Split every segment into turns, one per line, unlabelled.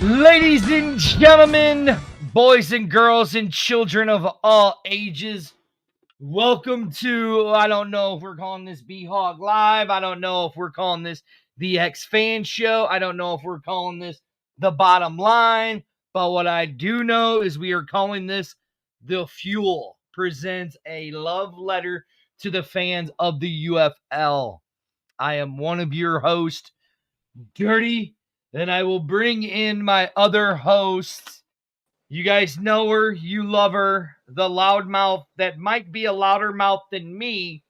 Ladies and gentlemen, boys and girls, and children of all ages, welcome to, I don't know if we're calling this B-Hog Live. I don't know if we're calling this the X-Fan Show. I don't know if we're calling this the Bottom Line. But what I do know is we are calling this the F.U.E.L. presents a love letter to the fans of the U.F.L. I am one of your hosts, Dirty, and I will bring in my other hosts. You guys know her, you love her, the loudmouth that might be a louder mouth than me,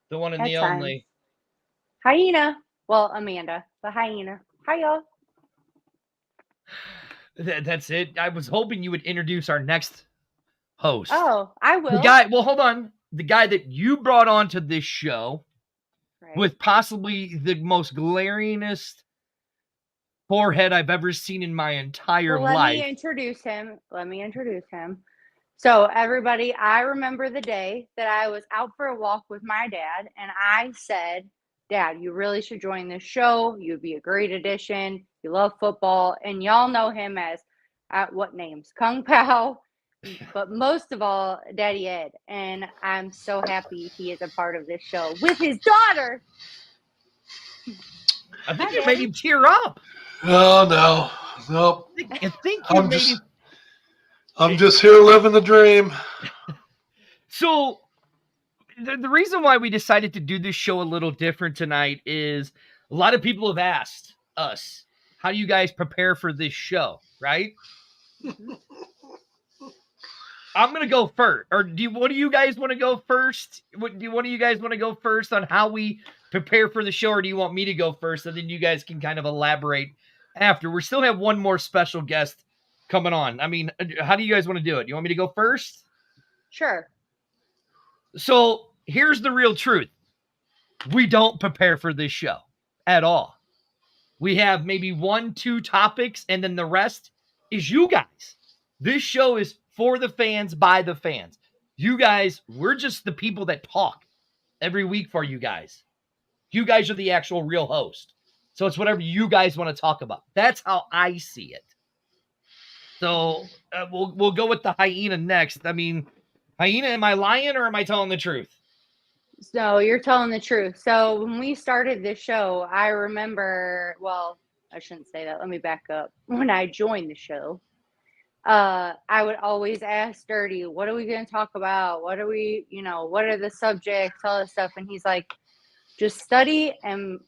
the one and
At
the
times.
only.
Hyena. Well, Amanda, the hyena. Hi, y'all.
That's it. I was hoping you would introduce our next host.
Oh, I
The
will.
guy, well, hold on. The guy that you brought onto this show
Right.
with possibly the most glaringest forehead I've ever seen in my entire
Well, let me
life.
introduce him. So, everybody, I remember the day that I was out for a walk with my dad, and I said, Dad, you really should join this show. You'd be a great addition. You love football. And y'all know him as, what names? Kung Pao, but most of all, Daddy Ed. And I'm so happy he is a part of this show with his daughter.
I think
Hi,
you made
Daddy.
him tear up.
Oh no, nope.
I think you
I'm
made
just
him.
I'm just here living the dream.
So the reason why we decided to do this show a little different tonight is a lot of people have asked us, how do you guys prepare for this show, right?
Mhm.
I'm gonna go first. Or what do you guys want to go first? One of you guys want to go first on how we prepare for the show, or do you want me to go first and then you guys can kind of elaborate after? We still have one more special guest coming on. I mean, how do you guys want to do it? You want me to go first?
Sure.
So here's the real truth. We don't prepare for this show at all. We have maybe 1, 2 topics, and then the rest is you guys. This show is for the fans, by the fans. You guys, we're just the people that talk every week for you guys. You guys are the actual real host. So it's whatever you guys want to talk about. That's how I see it. So we'll go with the hyena next. I mean, hyena, am I lying or am I telling the truth?
So you're telling the truth. So when we started this show, I remember, well, I shouldn't say that. Let me back up. When I joined the show, I would always ask Dirty, what are we going to talk about? What are we, what are the subjects, all this stuff. And he's like, just study and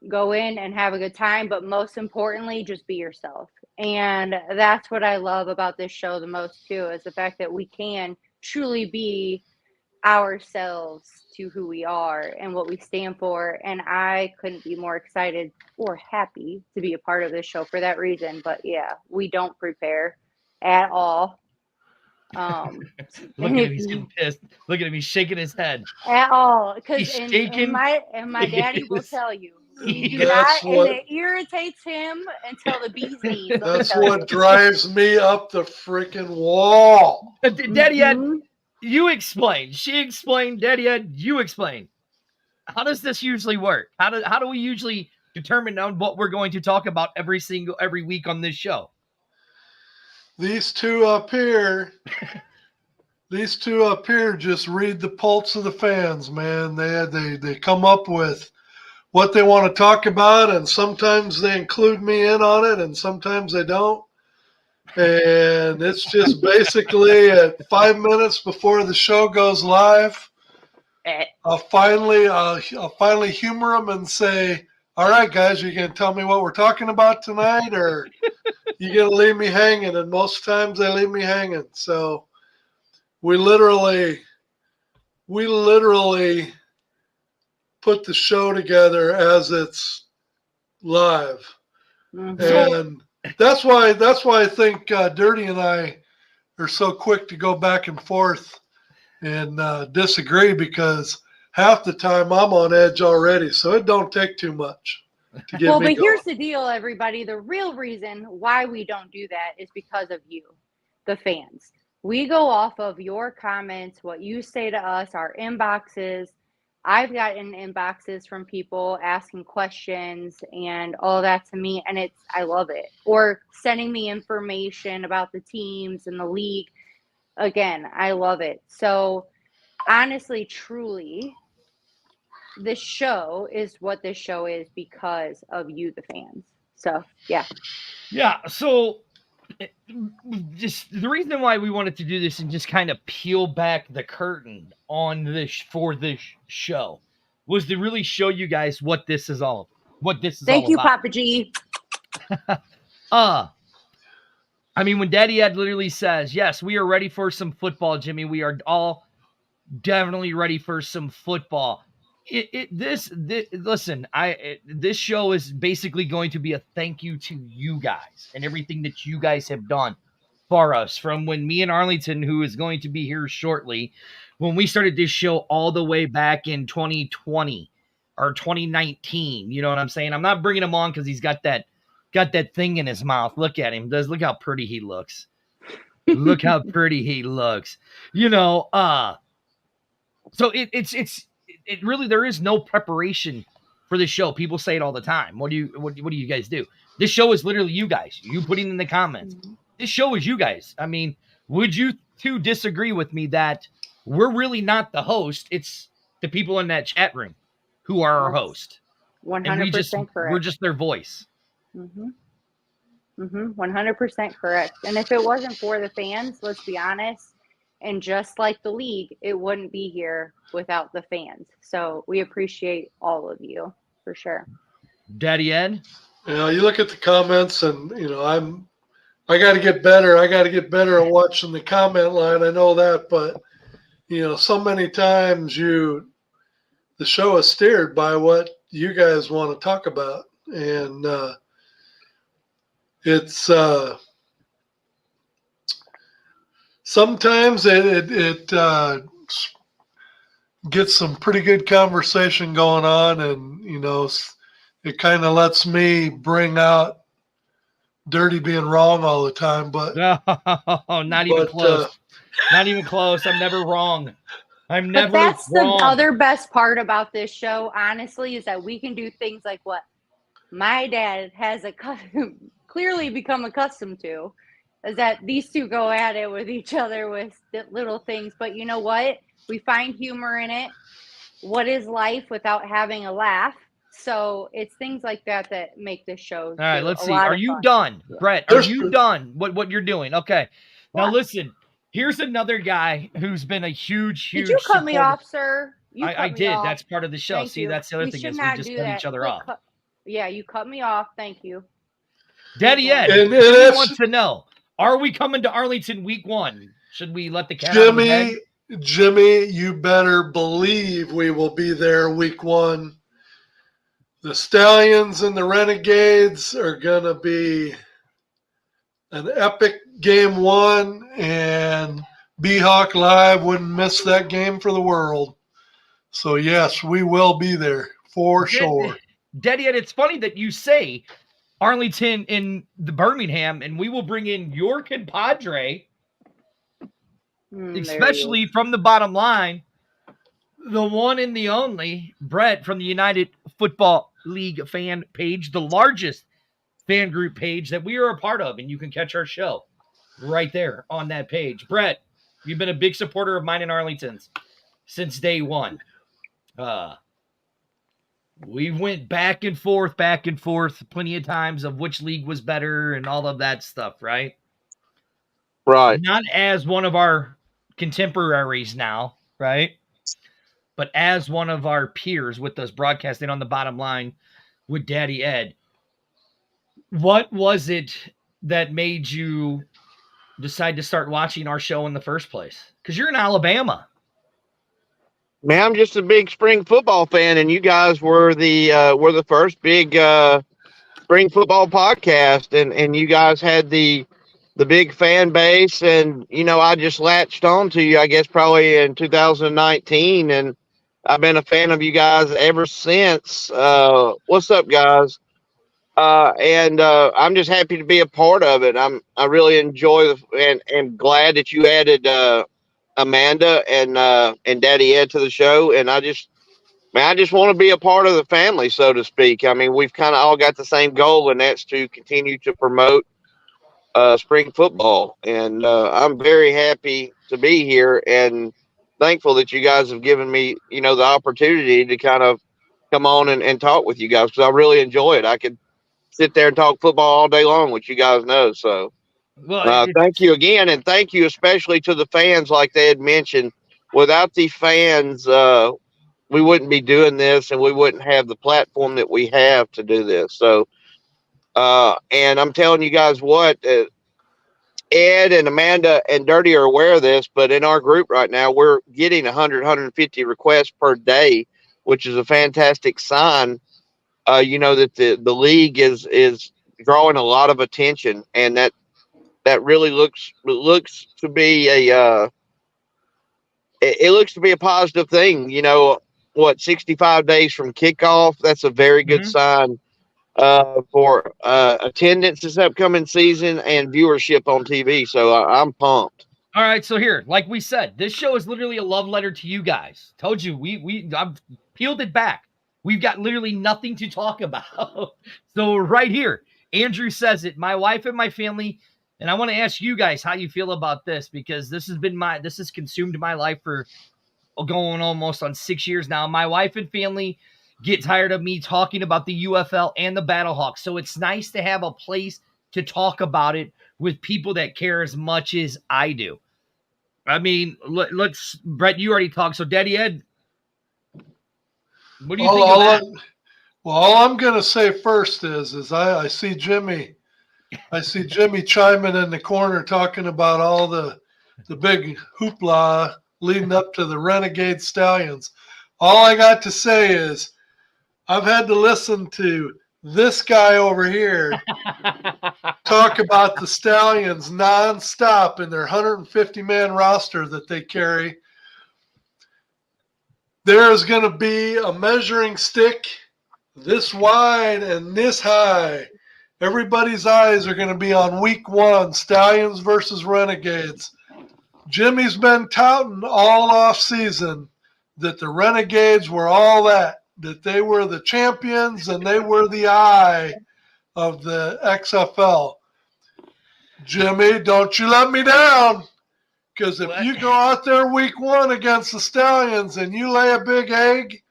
go in and have a good time. But most importantly, just be yourself. And that's what I love about this show the most, too, is the fact that we can truly be ourselves to who we are and what we stand for. And I couldn't be more excited or happy to be a part of this show for that reason. But yeah, we don't prepare at all.
Look
And
at him,
if
he's getting
you
pissed. Look at him, he's shaking his head.
at all, because
He's
and
shaking
my daddy will
his.
tell you, we
And
do not,
that's
and
what
it irritates him until the bee's knees. Let me
that's
tell
what
you.
drives me up the freaking wall.
Daddy Ed,
Hmm.
you explain. She explained. Daddy Ed, you explain. How does this usually work? How do we usually determine on what we're going to talk about every week on this show?
These two up here, these two up here just read the pulse of the fans, man. They come up with what they want to talk about, and sometimes they include me in on it, and sometimes they don't. And it's just basically at 5 minutes before the show goes live,
Eh,
I'll finally humor them and say, "All right, guys, are you gonna tell me what we're talking about tonight, or you gonna leave me hanging?" And most times they leave me hanging. So we literally, we literally put the show together as it's live,
mhm.
So
and that's why I think Dirty and I are so quick to go back and forth and disagree, because half the time I'm on edge already, so it don't take too much to get
Well,
me
but
going.
here's the deal, everybody. The real reason why we don't do that is because of you, the fans. We go off of your comments, what you say to us, our inboxes, I've gotten inboxes from people asking questions and all that to me, and I love it. Or sending me information about the teams and the league. Again, I love it. So honestly, truly, this show is what this show is because of you, the fans. So yeah.
Yeah. So just the reason why we wanted to do this and just kind of peel back the curtain on this for this show was to really show you guys what this is all
Thank you,
about.
Papa G.
I mean, when Daddy Ed literally says, yes, we are ready for some football, Jimmy. We are all definitely ready for some football. Listen, this show is basically going to be a thank you to you guys and everything that you guys have done for us from when me and Arlington, who is going to be here shortly, when we started this show all the way back in 2020 or 2019. You know what I'm saying? I'm not bringing him on because he's got that thing in his mouth. Look at him. Look how pretty he looks. Look how pretty he looks. You know, so it really, there is no preparation for this show. People say it all the time. What do you guys do? This show is literally you guys. You putting in the comments. This show is you guys. I mean, would you two disagree with me that we're really not the host? It's the people in that chat room who are our host.
100% correct.
We're just their voice.
100% correct. And if it wasn't for the fans, let's be honest, and just like the league, it wouldn't be here without the fans. So we appreciate all of you for sure.
Daddy Ed?
You know, you look at the comments and, you know, I got to get better. I got to get better at watching the comment line. I know that, but, you know, so many times the show is steered by what you guys want to talk about. And it's sometimes it gets some pretty good conversation going on, and, you know, it kind of lets me bring out Dirty being wrong all the time, but
no, not even close. Not even close. I'm never wrong. I'm never
But that's
wrong.
the other best part about this show, honestly, is that we can do things like what my dad has clearly become accustomed to, is that these two go at it with each other with little things. But you know what? We find humor in it. What is life without having a laugh? So it's things like that that make this show.
All right, let's see. Are you done, Brett? Are you done? What you're doing? Okay. Now listen. Here's another guy who's been a huge.
Did you cut me off, sir?
I did. That's part of the show. See, that's the other thing is we just cut each other off.
Yeah, you cut me off. Thank you.
Daddy Ed, he wants to know: are we coming to Arlington week 1? Should we let the cat out of the bag?
Jimmy, you better believe we will be there week 1. The Stallions and the Renegades are going to be an epic game 1, and B-Hawk Live wouldn't miss that game for the world. So, yes, we will be there for sure.
Daddy, it's funny that you say Arlington in the Birmingham, and we will bring in your compadre, especially from the bottom line, the one and the only Brett from the United Football League fan page, the largest fan group page that we are a part of, and you can catch our show right there on that page. Brett, you've been a big supporter of mine in Arlington's since day one. We went back and forth plenty of times of which league was better and all of that stuff, right?
Right.
Not as one of our contemporaries now, right? But as one of our peers with us broadcasting on the bottom line with Daddy Ed. What was it that made you decide to start watching our show in the first place? Because you're in Alabama.
Man, I'm just a big spring football fan, and you guys were the first big spring football podcast, and you guys had the big fan base, and you know, I just latched on to you, I guess probably in 2019, and I've been a fan of you guys ever since. What's up, guys? And I'm just happy to be a part of it. I really enjoy and glad that you added Amanda and Daddy Ed to the show, and I just Man, I just want to be a part of the family, so to speak. I mean, we've kind of all got the same goal, and that's to continue to promote spring football. And I'm very happy to be here and thankful that you guys have given me, the opportunity to kind of come on and talk with you guys because I really enjoy it. I could sit there and talk football all day long, which you guys know. So
Well,
thank you again, and thank you especially to the fans, like they had mentioned. Without the fans, we wouldn't be doing this, and we wouldn't have the platform that we have to do this. So, and I'm telling you guys what, Ed and Amanda and Dirty are aware of this, but in our group right now, we're getting 100, 150 requests per day, which is a fantastic sign. That the league is drawing a lot of attention, and that really looks to be it looks to be a positive thing. 65 days from kickoff, that's a very good sign for attendance this upcoming season and viewership on TV. So I'm pumped.
all right, so here, like we said, this show is literally a love letter to you guys. Told you, I've peeled it back. We've got literally nothing to talk about. So right here, Andrew says it. My wife and my family, and I want to ask you guys how you feel about this because this has consumed my life for going almost on 6 years now. My wife and family get tired of me talking about the UFL and the Battlehawks. So it's nice to have a place to talk about it with people that care as much as I do. I mean, let's, Brett, you already talked. So, Daddy Ed, what do you think of that?
Well, all I'm going to say first is I see Jimmy. I see Jimmy chiming in the corner talking about all the big hoopla leading up to the Renegade Stallions. All I got to say is I've had to listen to this guy over here talk about the Stallions nonstop in their 150-man roster that they carry. There is going to be a measuring stick this wide and this high. Everybody's eyes are going to be on week 1, Stallions versus Renegades. Jimmy's been touting all off season that the Renegades were all that they were the champions and they were the eye of the XFL. Jimmy, don't you let me down. Because if you go out there week 1 against the Stallions and you lay a big egg,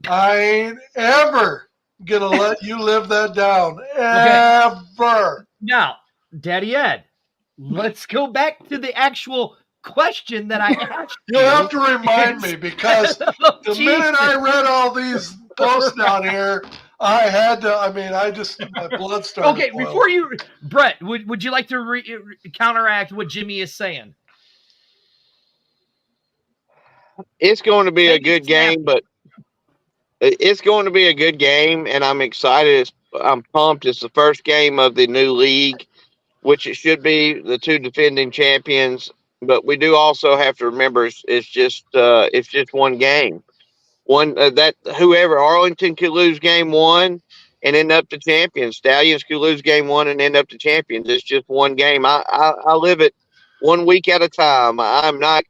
I ain't ever going to let you live that down. Ever.
Now, Daddy Ed, let's go back to the actual question that I asked you.
You'll have to remind me because the minute I read all these posts down here, I had to, my blood started
Okay,
boiling.
before you, Brett, would you like to counteract what Jimmy is saying?
It's going to be a good game, but it's going to be a good game, and I'm excited. I'm pumped. It's the first game of the new league, which it should be the 2 defending champions. But we do also have to remember it's just one game. That whoever Arlington could lose game 1 and end up to champions. Stallions could lose game 1 and end up to champions. It's just one game. I live it 1 week at a time. I'm not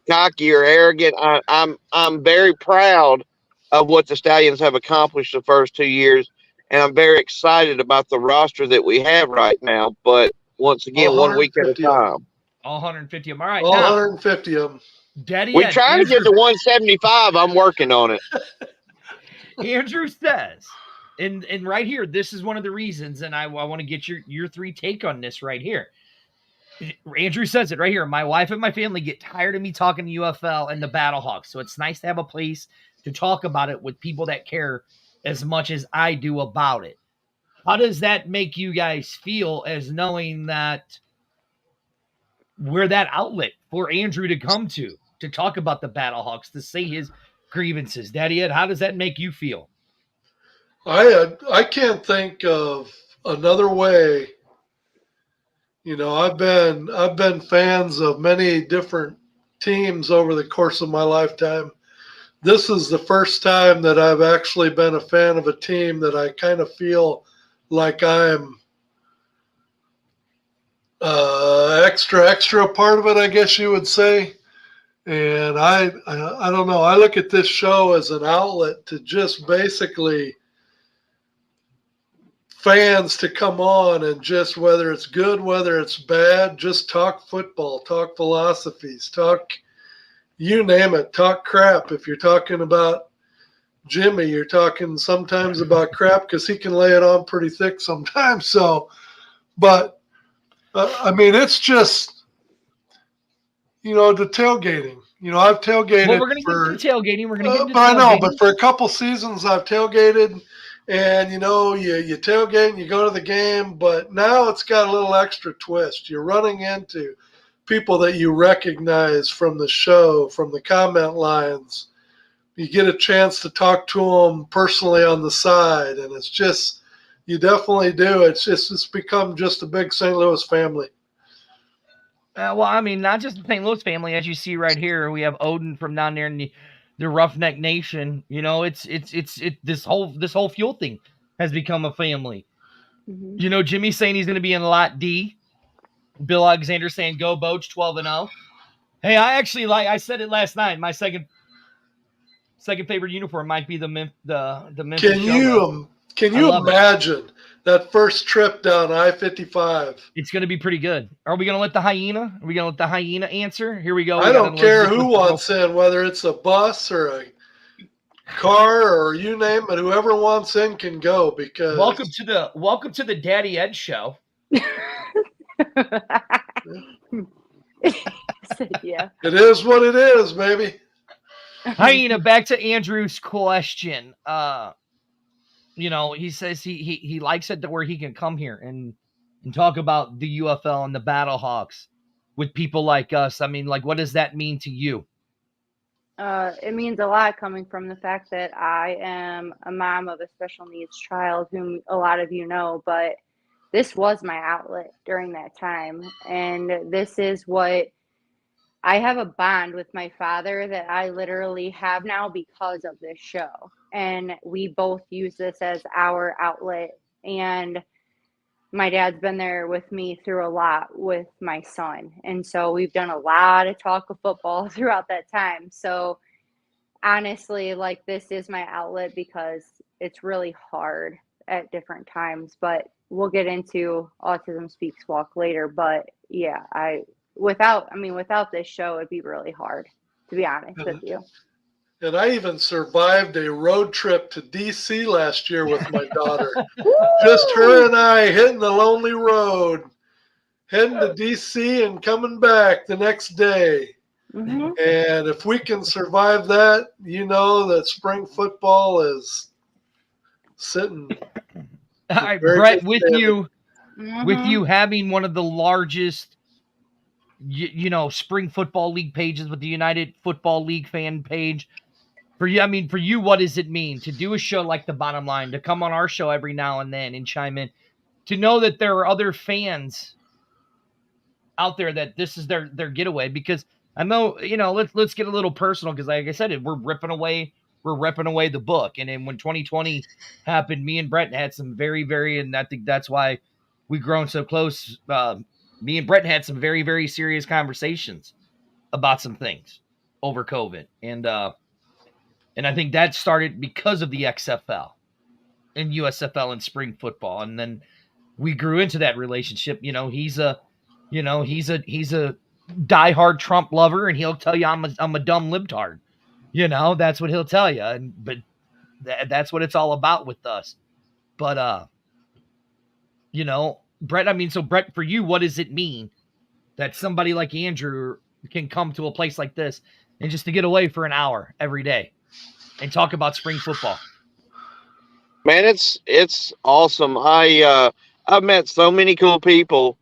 cocky or arrogant. I'm very proud of what the Stallions have accomplished the first 2 years, and I'm very excited about the roster that we have right now. But once again, 1 week at a time.
All 150 of them. All right,
all
now,
150 of them.
Daddy
We
Ed,
try to get to 175. I'm working on it.
Andrew says, and right here, this is one of the reasons, and I want to get your 3 take on this right here. Andrew says it right here. My wife and my family get tired of me talking to UFL and the Battlehawks, so it's nice to have a place to talk about it with people that care as much as I do about it. How does that make you guys feel as knowing that we're that outlet for Andrew to come to talk about the Battlehawks, to say his grievances? Daddy Ed, how does that make you feel?
I can't think of another way. I've been fans of many different teams over the course of my lifetime. This is the first time that I've actually been a fan of a team that I kind of feel like I'm extra part of it, I guess you would say. And I don't know. I look at this show as an outlet to just basically fans to come on and just, whether it's good, whether it's bad, just talk football, talk philosophies, talk, you name it, talk crap. If you're talking about Jimmy, you're talking sometimes about crap because he can lay it on pretty thick sometimes. So, but I mean, it's just, the tailgating. I've tailgated
Well, we're gonna
for,
get into tailgating. We're gonna get into
but I know, but
tailgating.
for a couple seasons I've tailgated, and you tailgate and you go to the game, but now it's got a little extra twist. You're running into people that you recognize from the show, from the comment lines. You get a chance to talk to them personally on the side, and it's just, you definitely do. It's become just a big St. Louis family.
Well, I mean, not just the St. Louis family, as you see right here. We have Odin from down there in the Roughneck Nation. It's this whole F.U.E.L thing has become a family.
Mm-hmm.
Jimmy's saying he's going to be in Lot D. Bill Alexander saying go Boach 12-0. Hey, I actually I said it last night. My second favorite uniform might be the Memphis Show.
Can you imagine that first trip down I-55?
It's going to be pretty good. Are we going to let the hyena? Are we going to let the hyena answer? Here we go.
I don't care who wants in, whether it's a bus or a car or you name it. Whoever wants in can go, because
welcome to the Daddy Ed Show.
Yeah.
It is what it is, baby.
Hyena, back to Andrew's question. He says he likes it to where he can come here and talk about the UFL and the Battlehawks with people like us. I mean, like, what does that mean to you?
It means a lot, coming from the fact that I am a mom of a special needs child, whom a lot of you know, but this was my outlet during that time. And this is what I have, a bond with my father that I literally have now because of this show. And we both use this as our outlet. And my dad's been there with me through a lot with my son. And so we've done a lot of talk of football throughout that time. So honestly, like, this is my outlet because it's really hard at different times. But we'll get into Autism Speaks Walk later. But yeah, without this show, it'd be really hard, to be honest with you.
And I even survived a road trip to D.C. last year with my daughter. Just her and I hitting the lonely road, heading to D.C. and coming back the next day.
Mm-hmm.
And if we can survive that, that spring football is sitting.
All right, Brett, with you having one of the largest spring football league pages with the United Football League fan page. For you, what does it mean to do a show like The Bottom Line, to come on our show every now and then and chime in, to know that there are other fans out there that this is their getaway? Because I know, let's get a little personal, because like I said, we're ripping away the book. And then when 2020 happened, me and Brett had some very, very, and I think that's why we've grown so close. Me and Brett had some very, very serious conversations about some things over COVID. And I think that started because of the XFL and USFL and spring football. And then we grew into that relationship. He's a diehard Trump lover, and he'll tell you I'm a dumb libtard. That's what he'll tell you. But that's what it's all about with us. But, Brett, so Brett, for you, what does it mean that somebody like Andrew can come to a place like this and just to get away for an hour every day and talk about spring football?
Man, it's awesome. I've met so many cool people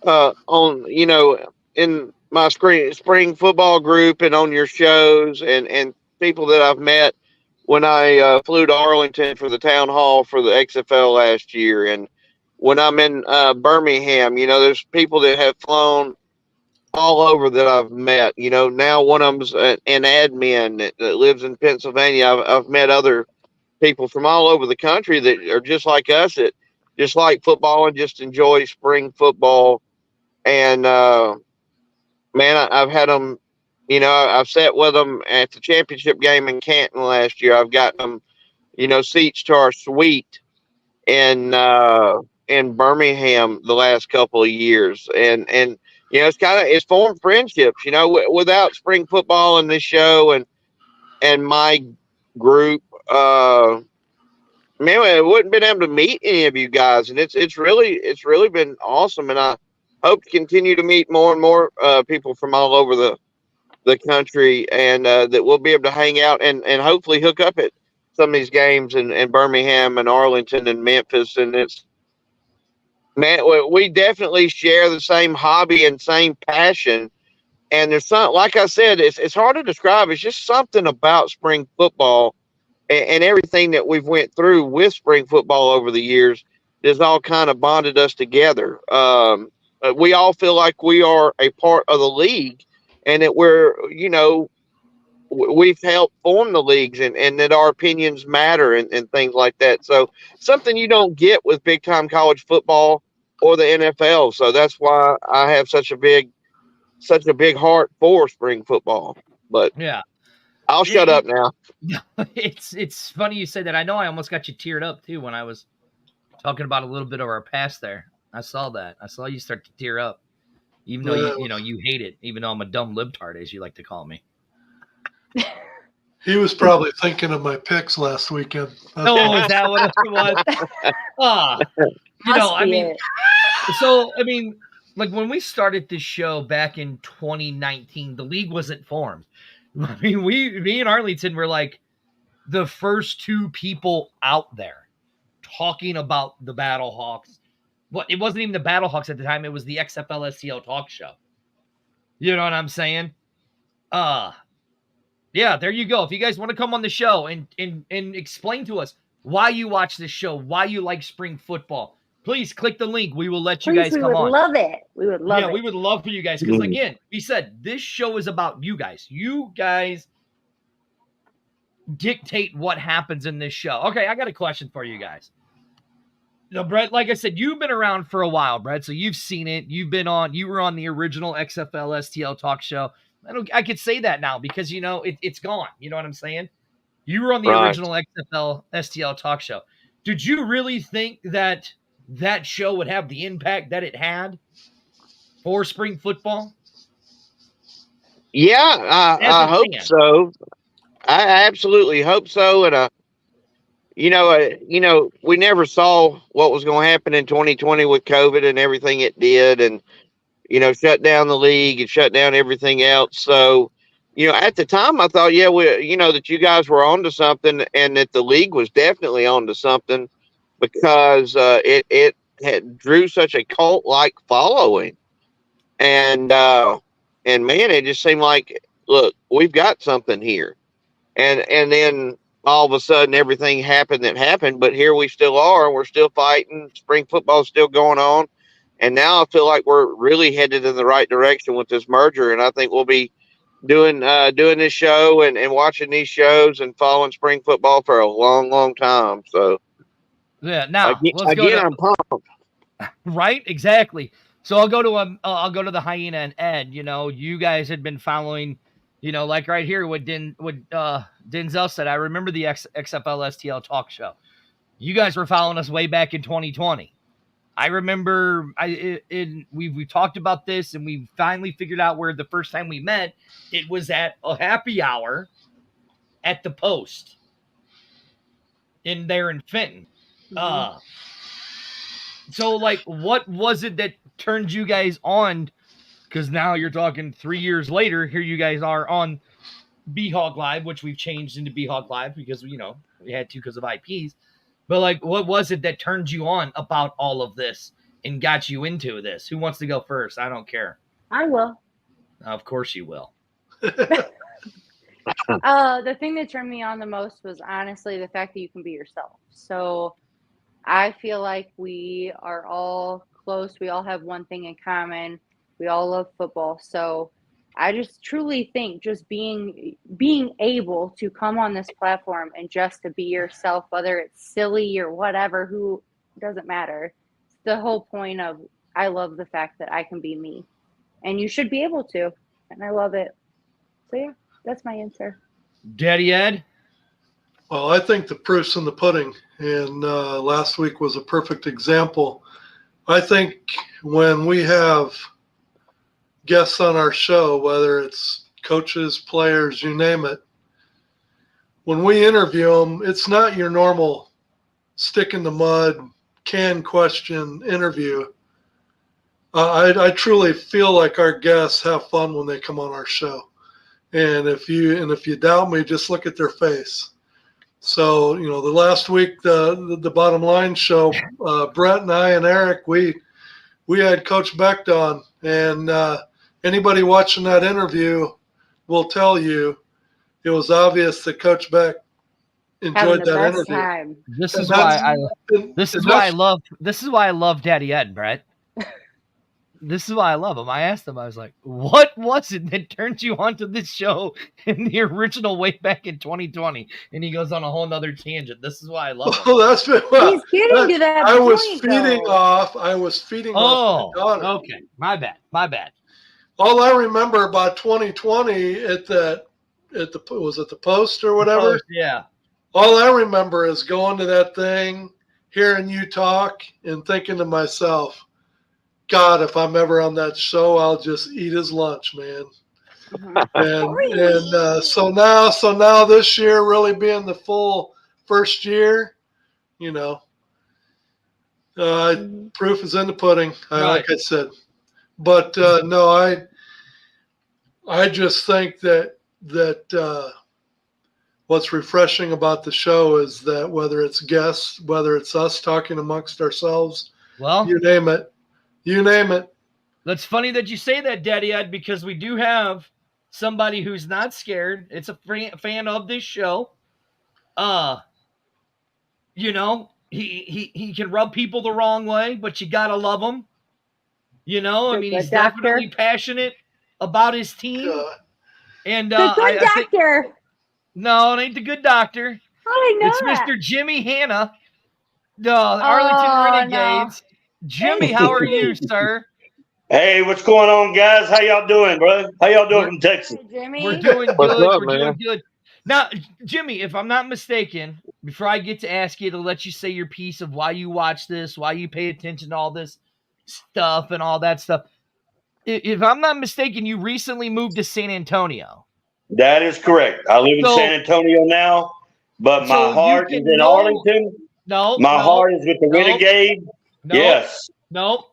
in my spring football group and on your shows, and people that I've met when I flew to Arlington for the town hall for the XFL last year, and when I'm in Birmingham. There's people that have flown all over that I've met. Now one of them's an admin that lives in Pennsylvania. I've met other people from all over the country that are just like us, that just like football and just enjoy spring football. And man, I've had them I've sat with them at the championship game in Canton last year. I've gotten them, seats to our suite in Birmingham the last couple of years, and it's formed friendships. Without spring football and this show and my group, man, I wouldn't been able to meet any of you guys, and it's really been awesome, and I hope to continue to meet more and more people from all over the country, and that we'll be able to hang out and hopefully hook up at some of these games in Birmingham and Arlington and Memphis, and it's man, we definitely share the same hobby and same passion. And there's some, like I said, it's hard to describe. It's just something about spring football and everything that we've went through with spring football over the years has all kind of bonded us together. We all feel like we are a part of the league, and that we've helped form the leagues, and that our opinions matter, and things like that. So something you don't get with big time college football or the NFL. So that's why I have such a big heart for spring football. But
Yeah.
I'll shut up now.
It's funny you said that. I know I almost got you teared up too when I was talking about a little bit of our past there. I saw that. I saw you start to tear up, even though you hate it, even though I'm a dumb libtard, as you like to call me.
He was probably thinking of my picks last weekend.
Oh, is that what it was?
Must be it.
I mean, like when we started this show back in 2019, the league wasn't formed. I mean, me and Arlington were like the first two people out there talking about the Battlehawks. Well, it wasn't even the Battlehawks at the time. It was the XFL STL talk show. You know what I'm saying? Yeah, there you go. If you guys want to come on the show and explain to us why you watch this show, why you like spring football, please click the link. We will let you guys come on.
We would love it. We would love it.
Yeah, we would love for you guys because, again, we said this show is about you guys. You guys dictate what happens in this show. Okay, I got a question for you guys. Now, Brett, like I said, you've been around for a while, Brett, so you've seen it. You were on the original XFL STL talk show. I could say that now because, it's gone. You know what I'm saying? You were on the original XFL STL talk show. Did you really think that show would have the impact that it had for spring football?
Yeah, I hope so. I absolutely hope so. And, we never saw what was going to happen in 2020 with COVID and everything it did, and shut down the league and shut down everything else. So, at the time I thought, yeah, that you guys were onto something, and that the league was definitely onto something because it had drew such a cult like following, and man, it just seemed like, look, we've got something here, and then all of a sudden everything happened that happened, but here we still are, and we're still fighting. Spring football's still going on. And now I feel like we're really headed in the right direction with this merger. And I think we'll be doing this show and watching these shows and following spring football for a long, long time. So
yeah, now
I'm pumped.
Right, exactly. So I'll go to the Hyena and Ed. You guys had been following, like right here what Denzel said. I remember the XFL STL talk show. You guys were following us way back in 2020. I remember we talked about this, and we finally figured out where the first time we met, it was at a happy hour at the Post in Fenton.
Mm-hmm.
So like, what was it that turned you guys on? Because now you're talking 3 years later, here you guys are on B-Hog Live, which we've changed into B-Hog Live because, we had to because of IPs. But, like, what was it that turned you on about all of this and got you into this? Who wants to go first? I don't care.
I will.
Of course you will.
The thing that turned me on the most was honestly the fact that you can be yourself. So I feel like we are all close. We all have one thing in common. We all love football. So I just truly think just being able to come on this platform and just to be yourself, whether it's silly or whatever, who doesn't matter. The whole point of I love the fact that I can be me, and you should be able to, and I love it. So yeah, that's my answer.
Daddy Ed?
Well, I think the proof's in the pudding, and last week was a perfect example. I think when we have guests on our show, whether it's coaches, players, you name it, when we interview them, it's not your normal stick in the mud, can question interview. I truly feel like our guests have fun when they come on our show. And if you doubt me, just look at their face. So, the last week, the Bottom Line show, Brett and I and Eric, we had Coach Becht on, and anybody watching that interview will tell you it was obvious that Coach Becht
Having
enjoyed
the
that
best
interview.
time.
This
And
is why
that's-
I love Daddy Ed, Brett. This is why I love him. I asked him, I was like, what was it that turned you onto this show in the original way back in 2020? And he goes on a whole nother tangent. This is why I love him.
Well, that's been, well,
He's getting to that
I was
point,
feeding
though.
off. I was feeding off my daughter.
Okay. My bad.
All I remember about 2020 was it the Post or whatever?
Oh, yeah.
All I remember is going to that thing, hearing you talk, and thinking to myself, God, if I'm ever on that show, I'll just eat his lunch, man. And so now this year really being the full first year, proof is in the pudding.
Right.
Like I said, but no, I just think that what's refreshing about the show is that whether it's guests, whether it's us talking amongst ourselves,
Well,
you name it.
that's funny that you say that, Daddy Ed, because we do have somebody who's not scared. It's a fan of this show. He can rub people the wrong way, but you gotta love him. He's definitely passionate about his team. And
the good doctor.
No, it ain't the good doctor.
I know
it's
that.
Mr. Jimmy Hanna, the Arlington Renegades. No. Jimmy, how are you, sir?
Hey, what's going on, guys? How y'all doing, bro? How y'all doing from Texas?
Jimmy?
We're doing good.
What's up,
We're
man?
doing good. Now, Jimmy, if I'm not mistaken, before I get to ask you to let you say your piece of why you watch this, why you pay attention to all this stuff and all that stuff, if I'm not mistaken, you recently moved to San Antonio.
That is correct. I live in San Antonio now, but my heart is in Arlington. My heart is with the Renegade. Yes.
No.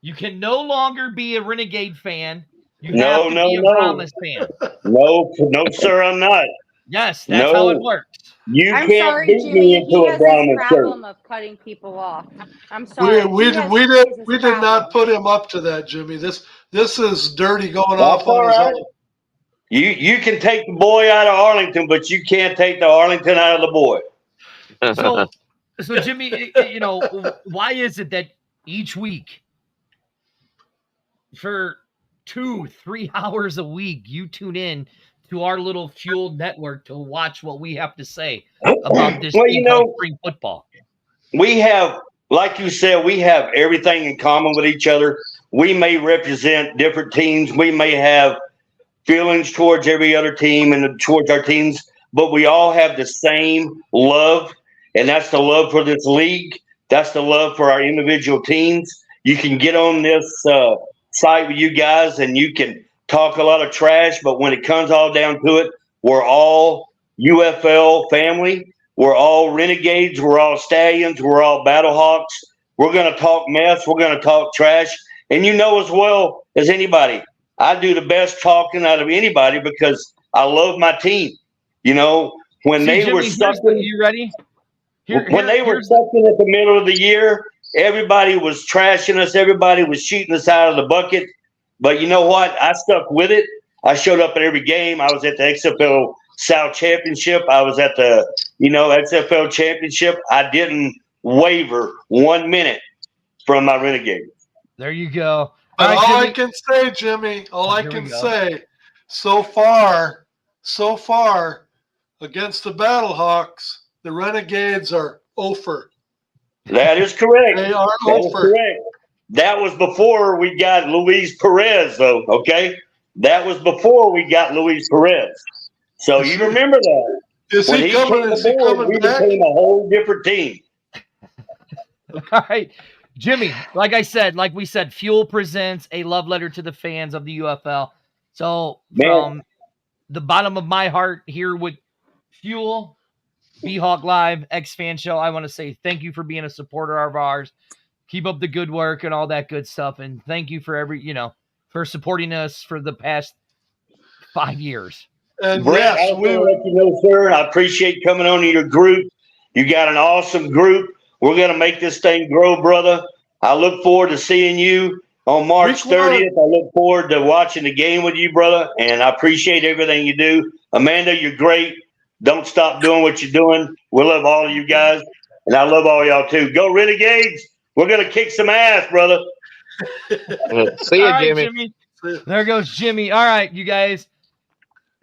You can no longer be a Renegade fan. You have to be a Promise fan.
No, sir, I'm not.
Yes, that's how it works.
I'm sorry, Jimmy. He has this problem of cutting people off. I'm sorry.
We did not put him up to that, Jimmy. This is dirty going off on his own.
You can take the boy out of Arlington, but you can't take the Arlington out of the boy.
So Jimmy, why is it that each week for 2-3 hours a week you tune in to our little F.U.E.L network to watch what we have to say about this spring football?
We have, like you said, we have everything in common with each other. We may represent different teams. We may have feelings towards every other team and towards our teams, but we all have the same love, and that's the love for this league. That's the love for our individual teams. You can get on this site with you guys and you can talk a lot of trash, but when it comes all down to it, we're all UFL family. We're all Renegades. We're all Stallions. We're all Battlehawks. We're going to talk mess. We're going to talk trash. And you know as well as anybody, I do the best talking out of anybody because I love my team. When they were sucking,
you ready?
When they were sucking at the middle of the year, everybody was trashing us. Everybody was shooting us out of the bucket. But you know what? I stuck with it. I showed up at every game. I was at the XFL South Championship. I was at the, XFL Championship. I didn't waver 1 minute from my Renegades.
There you go.
All I can say, Jimmy, so far, against the Battlehawks, the Renegades are 0-for.
That is correct.
They are 0-for.
That was before we got Luis Perez, though, okay? That was before we got Luis Perez. So you remember that.
Is
When
he
he came
coming? Is he
aboard,
coming
we
back?
became a whole different team.
All right, Jimmy, like we said, F.U.E.L presents a love letter to the fans of the UFL. So
Man.
from the bottom of my heart here with F.U.E.L, B-Hawk Live, X-Fan Show, I want to say thank you for being a supporter of ours. Keep up the good work and all that good stuff. And thank you for for supporting us for the past 5 years.
And
Brett,
yes,
I want to let you know, sir, I appreciate coming on to your group. You got an awesome group. We're going to make this thing grow, brother. I look forward to seeing you on March 30th. I look forward to watching the game with you, brother, and I appreciate everything you do. Amanda, you're great. Don't stop doing what you're doing. We love all of you guys, and I love all y'all too. Go Renegades. We're going to kick some ass, brother.
See you,
All right,
Jimmy.
There goes Jimmy. All right, you guys.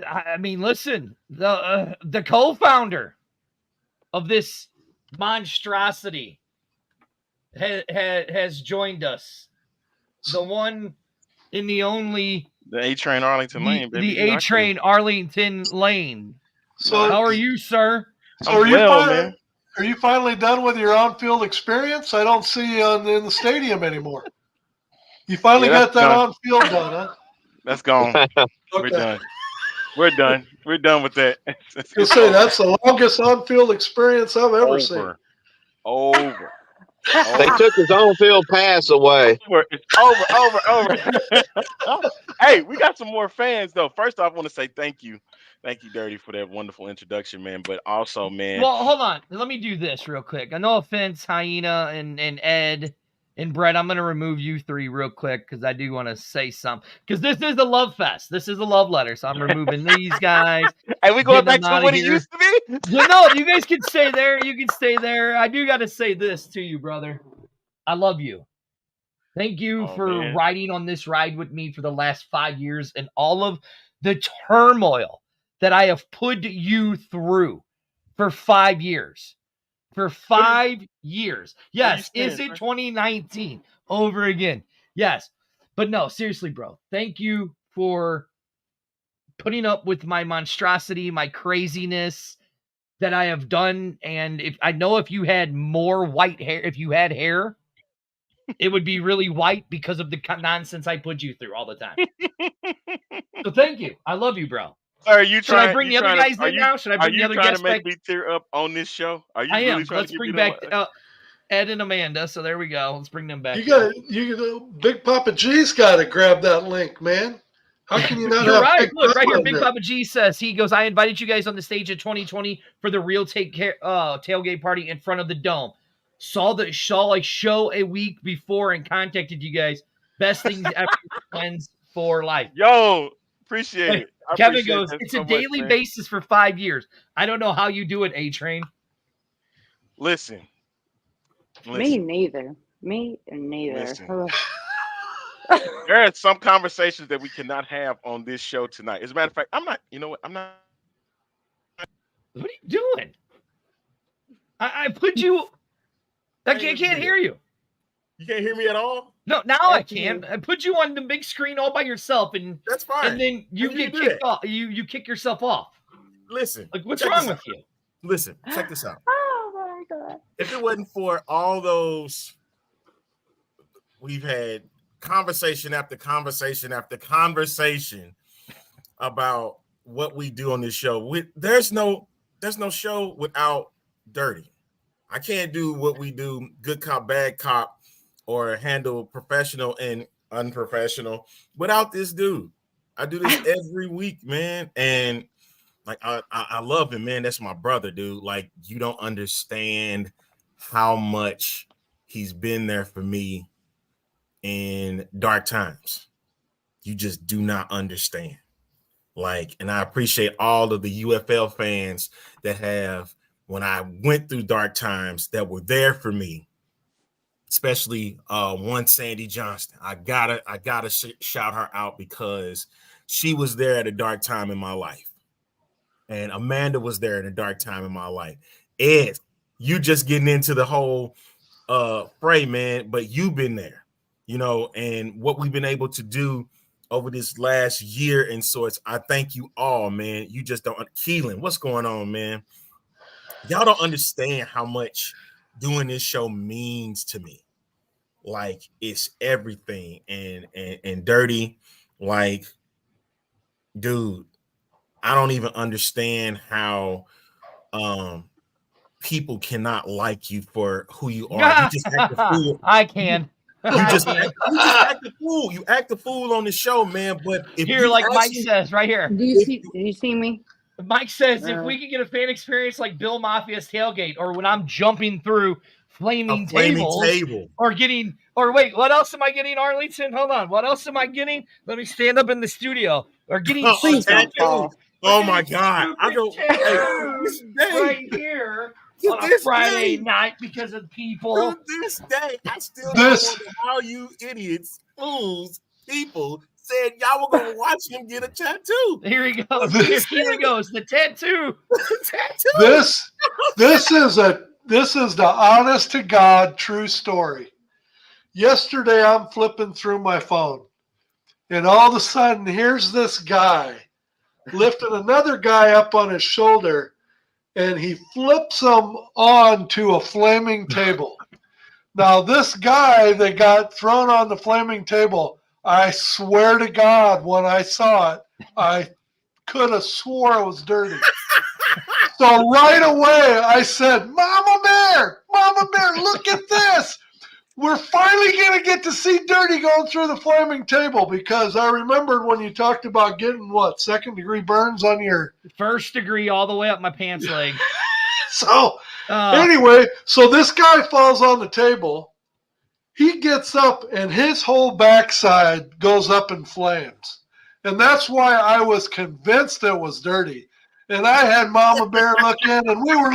I mean, listen, the co-founder of this monstrosity has joined us. The one and the only,
the A-Train Arlington Lane, baby.
The A-Train Arlington Lane.
So
how are you, sir?
So
man.
Are you finally done with your on-field experience? I don't see you in the stadium anymore. You finally got that on-field done, huh?
That's gone.
Okay.
We're done. We're done. We're done with that.
You'll say that's the longest on-field experience I've ever seen.
Over.
They took his on-field pass away.
It's over. Hey, we got some more fans though. First off, I want to say thank you, Dirty, for that wonderful introduction, man. But also, man.
Well, hold on. Let me do this real quick. No offense, Hyena and Ed and Brett. I'm gonna remove you three real quick because I do want to say something. Because this is the love fest. This is a love letter. So I'm removing these guys.
Hey, we going back to what it used to be?
No, you guys can stay there. You can stay there. I do got to say this to you, brother. I love you. Thank you for riding on this ride with me for the last 5 years and all of the turmoil that I have put you through for 5 years. For 5 years. Yes, is it 2019 over again? Yes. But no, seriously, bro. Thank you for putting up with my monstrosity, my craziness that I have done. And if you had more white hair, if you had hair, it would be really white because of the nonsense I put you through all the time. So thank you. I love you, bro.
Are you trying?
Should I bring the other guys in now? Should I bring the other guests back?
Are you trying to make me tear up on this show? Are you
I
really
am.
trying
Let's
to
bring back Ed and Amanda. So there we go. Let's bring them back.
Big Papa G's got to grab that link, man. How can you not
You're
have
right.
Big
Look,
Papa
right here.
in
Big
there?
Papa G says, he goes, I invited you guys on the stage at 2020 for the real tailgate party in front of the dome. Saw the show a week before and contacted you guys. Best things ever, friends for life.
Yo, appreciate it.
Kevin goes, it's a daily basis for 5 years. I don't know how you do it, A-Train.
Listen.
Me neither.
Listen. There are some conversations that we cannot have on this show tonight. As a matter of fact, I'm not.
What are you doing? I put you. I can't hear you.
You can't hear me at all?
No, now I can. I put you on the big screen all by yourself, and
that's fine.
And then you get kicked off. You kick yourself off.
Listen,
like what's wrong with you?
Listen, check this out.
Oh my god!
If it wasn't for all those, we've had conversation after conversation after conversation about what we do on this show. There's no show without Dirty. I can't do what we do, good cop, bad cop, or handle professional and unprofessional without this dude. I do this every week, man. And like, I love him, man. That's my brother, dude. Like, you don't understand how much he's been there for me in dark times. You just do not understand. Like, and I appreciate all of the UFL fans that have, when I went through dark times, that were there for me, especially one Sandy Johnston. I gotta shout her out because she was there at a dark time in my life. And Amanda was there at a dark time in my life. Ed, you just getting into the whole fray, man, but you've been there, and what we've been able to do over this last year and sorts. I thank you all, man. You just don't. Keelan, what's going on, man? Y'all don't understand how much doing this show means to me. Like, it's everything. And Dirty, like, dude, I don't even understand how people cannot like you for who you are. You just act a fool.
I can.
You just act a fool. You act a fool on the show, man. But if
here,
you
like
actually,
Mike says, right here.
Do you see me?
Mike says if we could get a fan experience like Bill Mafia's tailgate, or when I'm jumping through flaming tables, or wait, what else am I getting, Arlington? Hold on, what else am I getting? Let me stand up in the studio. Or getting
tattoo. Oh my God! I go
this day right here on a Friday night because of people.
To this day, I still don't wonder how you idiots, fools, people said y'all were gonna watch him get a tattoo.
Here he goes. Here he goes. The tattoo.
This is the honest to God true story. Yesterday, I'm flipping through my phone, and all of a sudden, here's this guy lifting another guy up on his shoulder, and he flips him onto a flaming table. Now, this guy that got thrown on the flaming table, I swear to God, when I saw it, I could have swore it was Dirty. So right away, I said, Mama Bear, look at this. We're finally going to get to see Dirty going through the flaming table, because I remembered when you talked about getting, second-degree burns on your...
First degree all the way up my pants leg.
So, anyway, so this guy falls on the table. He gets up, and his whole backside goes up in flames. And that's why I was convinced it was Dirty. And I had Mama Bear look in, and we were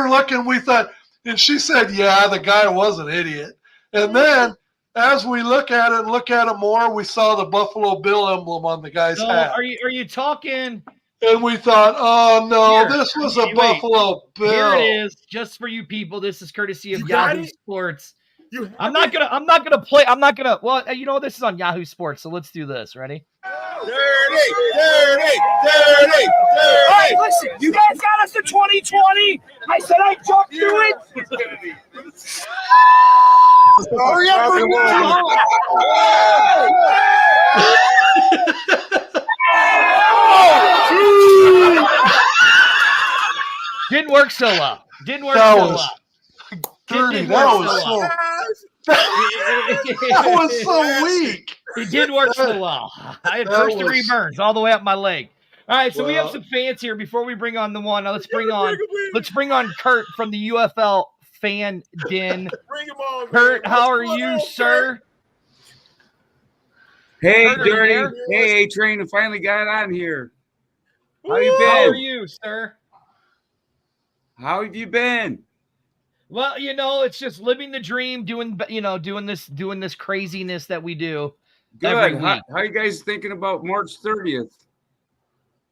looking, we thought, and she said, yeah, the guy was an idiot. And then, as we look at it more, we saw the Buffalo Bill emblem on the guy's hat.
Are you talking?
And we thought, oh no, this was a Buffalo Bill.
Here it is, just for you people. This is courtesy of Yahoo Sports. I'm not gonna play. Well, you know, this is on Yahoo Sports, so let's do this. Ready?
Dirty.
All right, listen, you guys got us to 2020. I said I jumped through it. Hurry up,
Didn't work so well. Dirty.
That was so weak.
It did work so well. I had first-degree burns all the way up my leg. All right, so we have some fans here. Before we bring on the one, let's bring on Kurt from the UFL fan den.
Bring him on,
Kurt, how are you, sir?
Hey, Dirty. Hey, A-Train, and finally got on here. How you been?
How are you, sir?
How have you been?
Well, you know, it's just living the dream, doing this craziness that we do.
Good.
Every week.
How are you guys thinking about March 30th?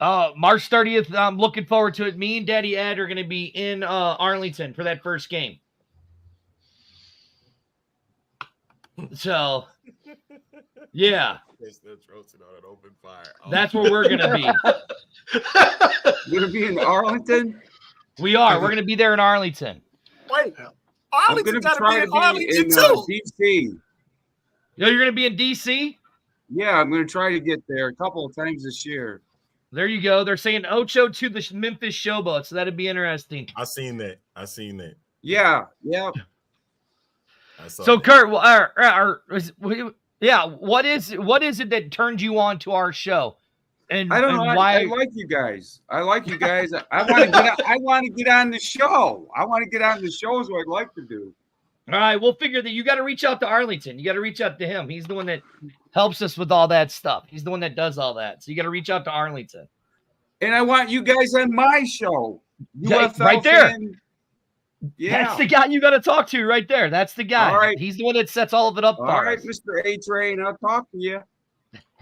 March 30th, I'm looking forward to it. Me and Daddy Ed are going to be in Arlington for that first game. So, yeah. That's where we're going to be.
You're going to be in Arlington?
We are. We're going to be there in Arlington.
Wait,
Arlington got to be in Arlington too. D.C.
You're going to be in D.C.?
Yeah, I'm going to try to get there a couple of times this year.
There you go. They're saying Ocho to the Memphis Showboat, so that'd be interesting.
I seen that.
Yeah.
So, Kurt, what is it that turned you on to our show? And
I don't know.
Why?
I like you guys. I want to get on the show. I want to get on the show is what I'd like to do.
All right, we'll figure that. You got to reach out to Arlington. You got to reach out to him. He's the one that helps us with all that stuff. He's the one that does all that. So you got to reach out to Arlington.
And I want you guys on my show.
UFL right there.
Yeah.
That's the guy you got to talk to right there. That's the guy.
All right.
He's the one that sets all of it up.
All right, Mr. A-Train. I'll talk to you.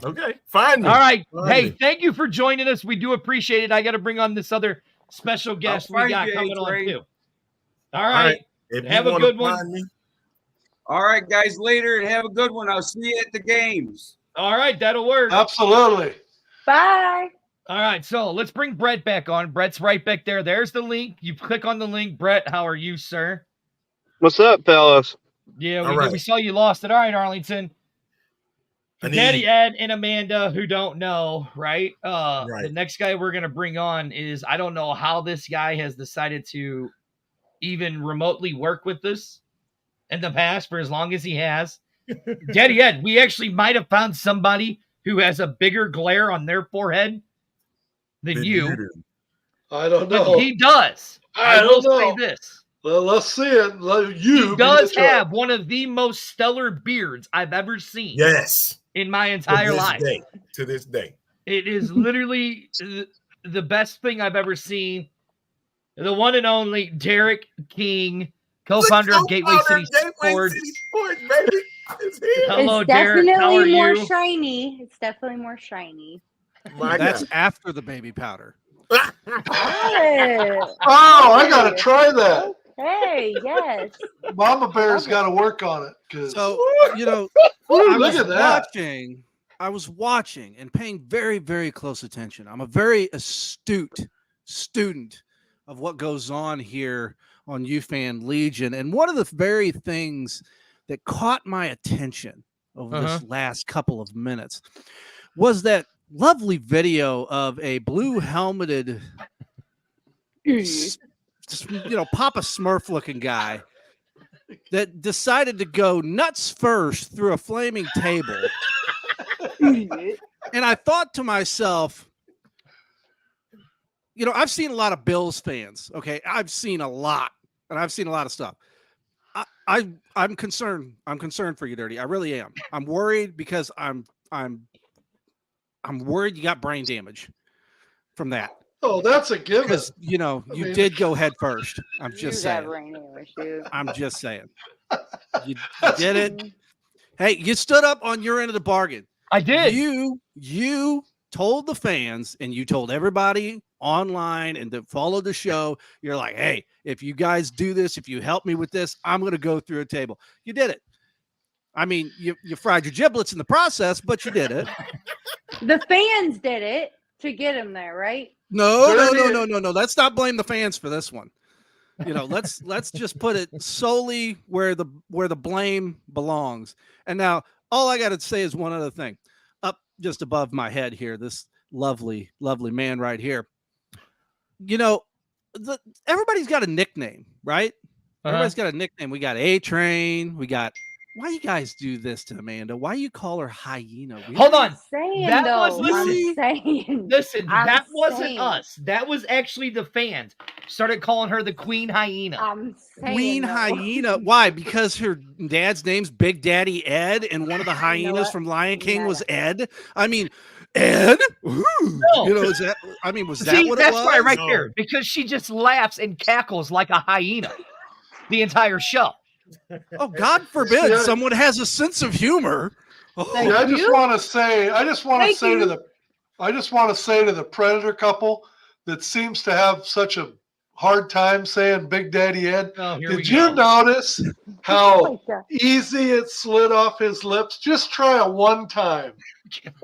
Okay, fine.
All right. Hey, thank you for joining us. We do appreciate it. I got to bring on this other special guest we got coming on too. All right. Have a good one.
All right, guys. Later, and have a good one. I'll see you at the games.
All right, that'll work.
Absolutely.
Bye.
All right, so let's bring Brett back on. Brett's right back there. There's the link. You click on the link. Brett, how are you, sir?
What's up, fellas?
Yeah,
All right.
we saw you lost it. All right, Arlington. Daddy Ed and Amanda, who don't know, right? The next guy we're gonna bring on is, I don't know how this guy has decided to even remotely work with this in the past for as long as he has. Daddy Ed, we actually might have found somebody who has a bigger glare on their forehead than you.
I don't know.
But he does.
I
will
don't know.
say this.
Well, let's see it.
He does have one of the most stellar beards I've ever seen.
Yes.
In my entire life.
To this day.
It is literally the best thing I've ever seen. The one and only Derek King, co-founder of Gateway City Sports.
Baby.
Hello,
it's
Derek. How are
definitely more
you?
shiny. It's definitely more shiny.
That's after the baby powder.
Oh, I got to try that.
Hey, yes.
Mama Bear's got to work on it.
So, I was watching and paying very, very close attention. I'm a very astute student of what goes on here on UFan Legion. And one of the very things that caught my attention over this last couple of minutes was that lovely video of a blue helmeted, Papa Smurf looking guy that decided to go nuts first through a flaming table. And I thought to myself, I've seen a lot of Bills fans. Okay. I've seen a lot, and I've seen a lot of stuff. I'm concerned. I'm concerned for you, Dirty. I really am. I'm worried because I'm worried you got brain damage from that.
Oh, that's a given.
Because you did go head first. I'm just saying. I'm just saying. You did it. Hey, you stood up on your end of the bargain.
I did.
You told the fans and you told everybody online and that followed the show. You're like, hey, if you guys do this, if you help me with this, I'm going to go through a table. You did it. I mean, you fried your giblets in the process, but you did it.
The fans did it to get him there, right?
No. Let's not blame the fans for this one. Let's just put it solely where the blame belongs. And now all I got to say is one other thing. Up just above my head here, this lovely, lovely man right here. Everybody's got a nickname, right? Everybody's got a nickname. We got A-Train. We got. Why you guys do this to Amanda? Why you call her hyena? Really?
Hold on.
Listen,
that wasn't us. That was actually the fans. Started calling her the Queen Hyena.
Queen Hyena. Why? Because her dad's name's Big Daddy Ed, and one of the hyenas from Lion King was Ed. I mean, Ed? Ooh.
No.
Was that what it was?
That's why right there. Because she just laughs and cackles like a hyena the entire show.
Oh, God forbid someone has a sense of humor.
I just want to say to the Predator couple that seems to have such a hard time saying Big Daddy Ed. Did you notice how easy it slid off his lips? Just try it one time.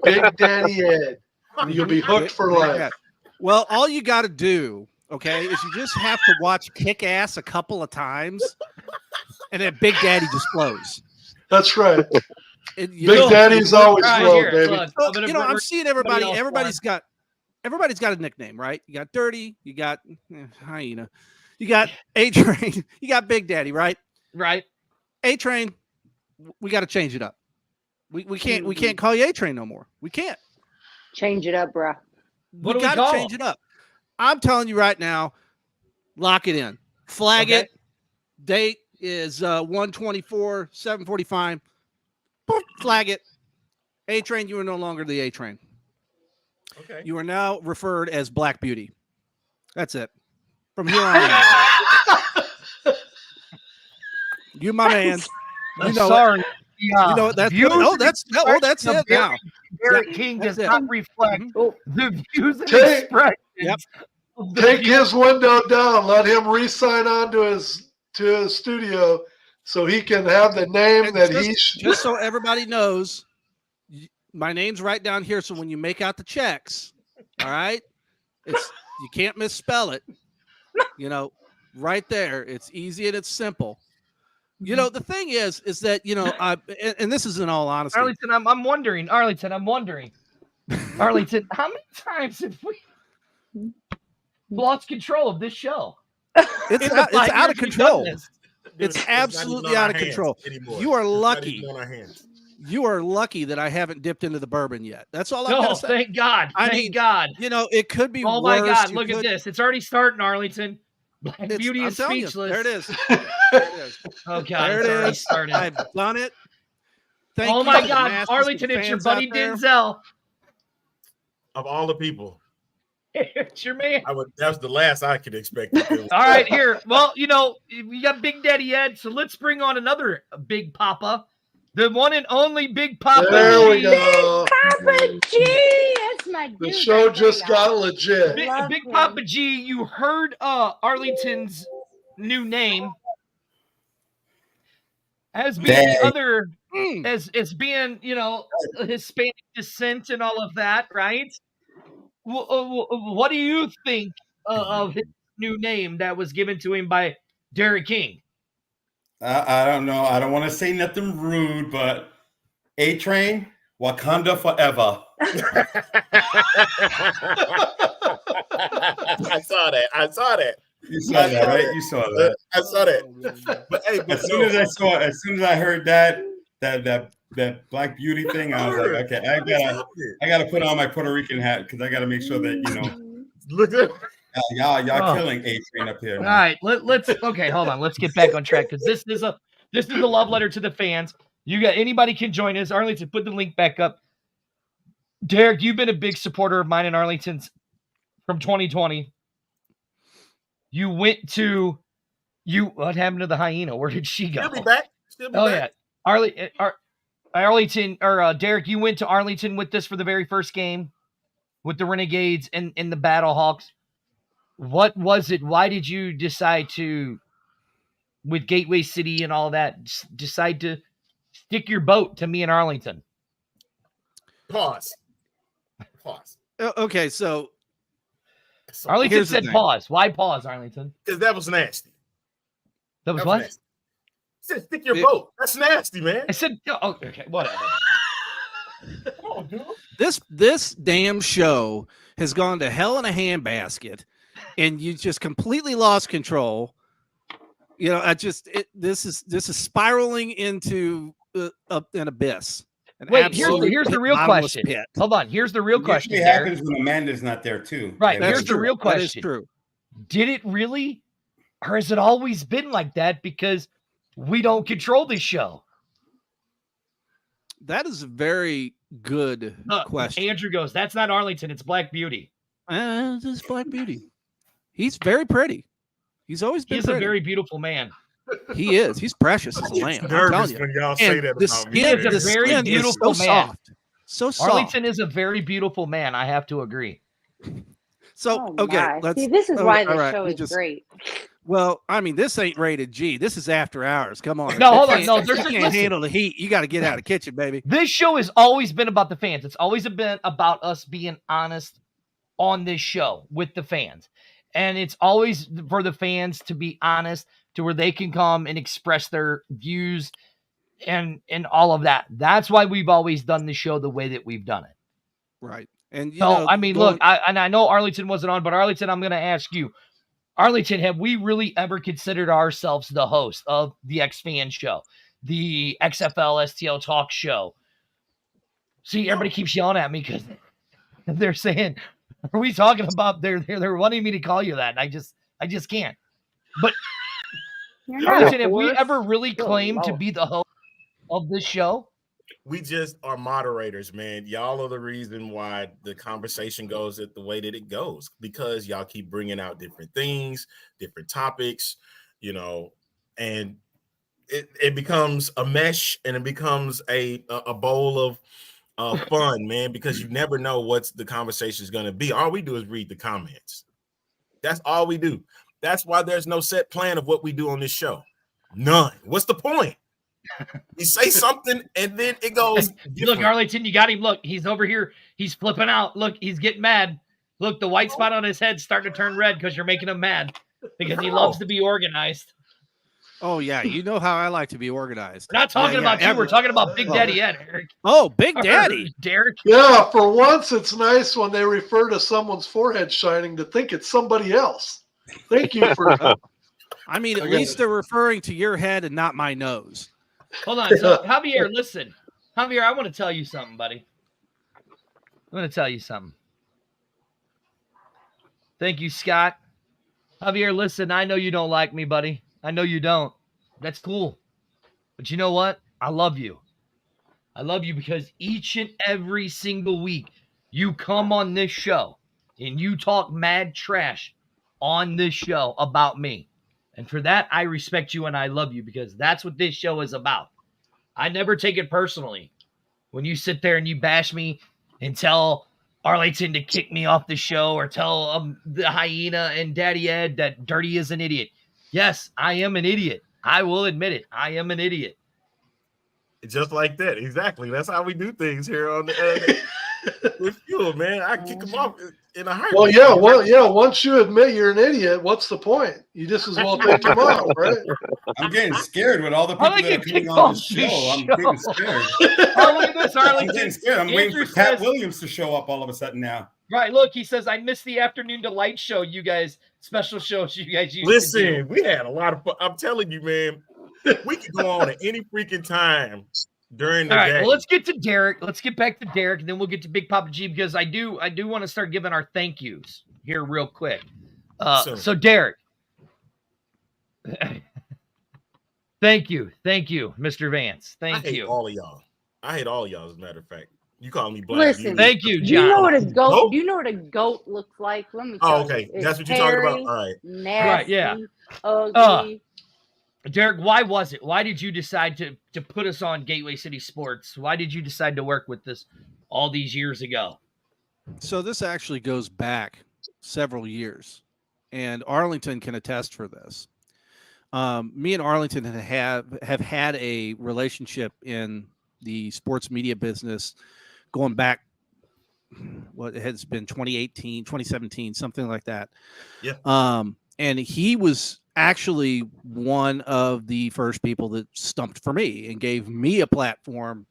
Big Daddy Ed. And you'll be hooked for life.
Well, all you got to do, okay, is you just have to watch Kick-Ass a couple of times, and then Big Daddy just flows.
That's right. Big Daddy's always flow, baby.
I'm seeing everybody. Everybody's got a nickname, right? You got Dirty. You got Hyena. You got A-Train. You got Big Daddy, right?
Right.
A-Train. We got to change it up. We can't call you A-Train no more. We can't
change it up, bro.
We got to change it up. I'm telling you right now, lock it in. Flag it. Date is 1/24/745. Flag it. A-Train, you are no longer the A-Train.
Okay.
You are now referred as Black Beauty. That's it. From here on out. You, my man. You know
sorry.
You know that's good. That's it now.
Derek King does not reflect the views and expressions.
Take his window down. Let him re-sign on to his studio so he can have the name that
just so everybody knows. My name's right down here. So when you make out the checks, all right, you can't misspell it. Right there. It's easy and it's simple. The thing is that and this is in all honesty.
Arlington, I'm wondering. Arlington, Arlington, how many times have we lost control of this show?
It's out of control. It's absolutely out of control.
Anymore.
You are lucky.
It's not even on our hands.
You are lucky that I haven't dipped into the bourbon yet. That's all I'm gonna say.
Thank God. Thank God.
It could be
Oh
worse.
my God, look at this. It's already starting, Arlington. Black Beauty is speechless.
There it is.
Oh God,
there
it's
it
already
is.
started.
I've done it. Thank
oh
you
my
to the
God,
masses
Arlington,
of
it's your
fans
buddy
out there.
Denzel.
Of all the people,
it's your man.
That's the last I could expect.
All right, here. Well, we got Big Daddy Ed, so let's bring on another Big Papa. The one and only Big Papa G.
There we go.
Papa G. That's my dude.
The show just got legit.
Big Papa G, you heard Arlington's new name as being the other, as being, Hispanic descent and all of that, right? What do you think of his new name that was given to him by Derek King?
I don't know. I don't want to say nothing rude, but A-Train, Wakanda forever.
I saw that.
You saw that, right? You saw that.
I saw that. But hey,
as soon as I heard that Black Beauty thing, I was like, okay, I gotta put on my Puerto Rican hat because I gotta make sure that
look at
y'all killing A-Train up here.
All right, let's hold on. Let's get back on track because this is a love letter to the fans. You got anybody can join us. Arlington, put the link back up. Derek, you've been a big supporter of mine and Arlington's from 2020. You went to what happened to the hyena? Where did she go?
She'll be back.
Yeah. Arlington or Derek, you went to Arlington with us for the very first game with the Renegades and the Battle Hawks. What was it? Why did you decide to, with Gateway City and all that, decide to stick your boat to me in Arlington?
Pause.
Okay, so
Arlington said pause. Why pause, Arlington?
Because that was nasty.
That was what?
Nasty. He said stick your boat. That's nasty, man.
I said, okay, whatever.
Come on, dude.
This damn show has gone to hell in a handbasket, and you just completely lost control. This is spiraling into an abyss.
Wait, here's the real question.
Pit.
Hold on. Here's the real question.
It happens when Amanda's not there too.
Right.
That's
here's
true.
The real question.
That is true.
Did it really, or has it always been like that because we don't control this show?
That is a very good question.
Andrew goes, that's not Arlington. It's Black Beauty.
It's Black Beauty. He's very pretty. He's always been pretty.
A very beautiful man.
He is. He's precious as a lamb.
Nervous when y'all say that about me.
He is a very beautiful man.
Soft. So soft.
Arlington is a very beautiful man. I have to agree.
So, okay.
See, this is why the show is great.
Well, I mean, this ain't rated G. This is after hours. Come on.
No, hold on. No,
you can't handle the heat. You got to get out of the kitchen, baby.
This show has always been about the fans. It's always been about us being honest on this show with the fans. And it's always for the fans to be honest to where they can come and express their views and all of that. That's why we've always done the show the way that we've done it.
Right. And
look, I know Arlington wasn't on, but Arlington, I'm going to ask you, Arlington, have we really ever considered ourselves the host of the X-Fan show, the XFL STL Talk show? See, everybody keeps yelling at me because they're saying, "Are we talking about?" They're wanting me to call you that, and I just can't. But Arlington, have we ever really claimed to be the host of this show?
We just are moderators, man. Y'all are the reason why the conversation goes the way that it goes, because y'all keep bringing out different things, different topics, and it becomes a mesh and it becomes a bowl of fun, man, because you never know what the conversation is going to be. All we do is read the comments. That's all we do. That's why there's no set plan of what we do on this show. None. What's the point? You say something, and then it goes different.
Look, Arlington, you got him. Look, he's over here. He's flipping out. Look, he's getting mad. Look, the white spot on his head's starting to turn red because you're making him mad because he loves to be organized.
Oh, yeah. You know how I like to be organized.
We're not talking about you. We're talking about Big Daddy Ed, Eric.
Oh, Big Daddy.
Derek.
Yeah, for once, it's nice when they refer to someone's forehead shining to think it's somebody else. Thank you for.
I mean, at least they're referring to your head and not my nose.
Hold on. So, Javier, listen. Javier, I want to tell you something, buddy. I'm going to tell you something. Thank you, Scott. Javier, listen, I know you don't like me, buddy. I know you don't. That's cool. But you know what? I love you. I love you because each and every single week you come on this show and you talk mad trash on this show about me. And for that, I respect you and I love you because that's what this show is about. I never take it personally when you sit there and you bash me and tell Arlington to kick me off the show or tell the hyena and Daddy Ed that Dirty is an idiot. Yes, I am an idiot. I will admit it. I am an idiot.
Just like that. Exactly. That's how we do things here on the with F.U.E.L, man. I kick them off in a heartbeat.
Well, yeah. Once you admit you're an idiot, what's the point? You just as well take them off, right?
I'm getting scared with all the people that are coming on the show. I'm getting scared.
Oh, look at this, Arlington.
I'm getting scared. I'm waiting for Pat Williams to show up all of a sudden now.
Right, look, he says, I missed the Afternoon Delight show, you guys, special shows you guys used
Listen,
to do.
We had a lot of fun. I'm telling you, man, we could go on at any freaking time during the day.
Well, let's get to Derek. Let's get back to Derek, and then we'll get to Big Papa G because I do want to start giving our thank yous here real quick. So Derek, thank you, Mr. Vance. Thank you.
All of y'all. I hate all of y'all, as a matter of fact. You call me black.
Listen,
thank you, John.
Do you know what a goat? Do you know what a goat looks like? Let me tell you.
Okay.
It's
That's what you're
hairy,
talking about. All right.
Nasty,
right, yeah.
Ugly.
Derek, why was it? Why did you decide to put us on Gateway City Sports? Why did you decide to work with us all these years ago?
So this actually goes back several years, and Arlington can attest for this. Me and Arlington have had a relationship in the sports media business going back, what it has been 2018, 2017, something like that.
Yeah.
And he was actually one of the first people that stumped for me and gave me a platform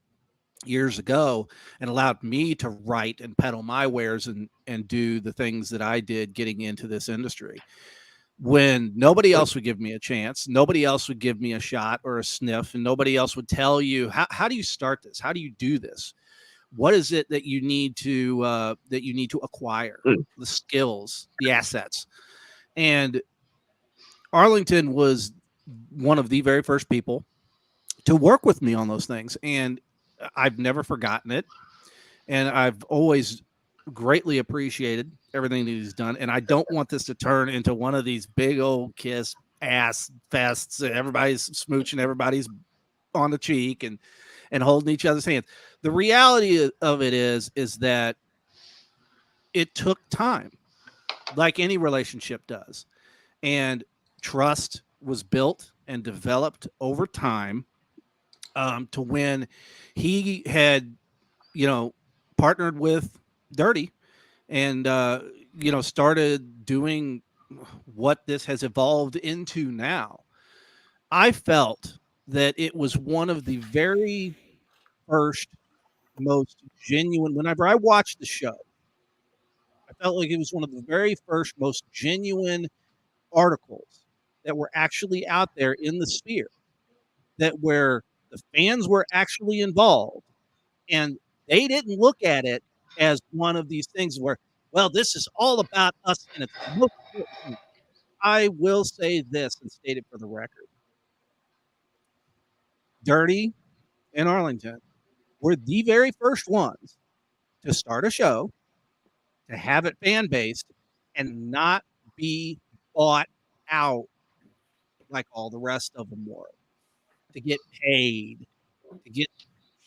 years ago and allowed me to write and peddle my wares and do the things that I did getting into this industry. When nobody else would give me a chance, nobody else would give me a shot or a sniff, and nobody else would tell you, how do you start this? How do you do this? What is it that you need to acquire? The skills, the assets. And Arlington was one of the very first people to work with me on those things. And I've never forgotten it. And I've always greatly appreciated everything that he's done. And I don't want this to turn into one of these big old kiss ass fests. Everybody's smooching, everybody's on the cheek and holding each other's hands. The reality of it is that it took time, like any relationship does. And trust was built and developed over time to when he had, partnered with Dirty and, started doing what this has evolved into now. I felt that it was one of the very first, most genuine, whenever I watched the show, I felt like it was one of the very first, most genuine articles that were actually out there in the sphere, that where the fans were actually involved, and they didn't look at it as one of these things where, well, this is all about us and it's the most important thing. I will say this and state it for the record. Dirty and Arlington were the very first ones to start a show, to have it fan-based, and not be bought out like all the rest of them were, to get paid, to get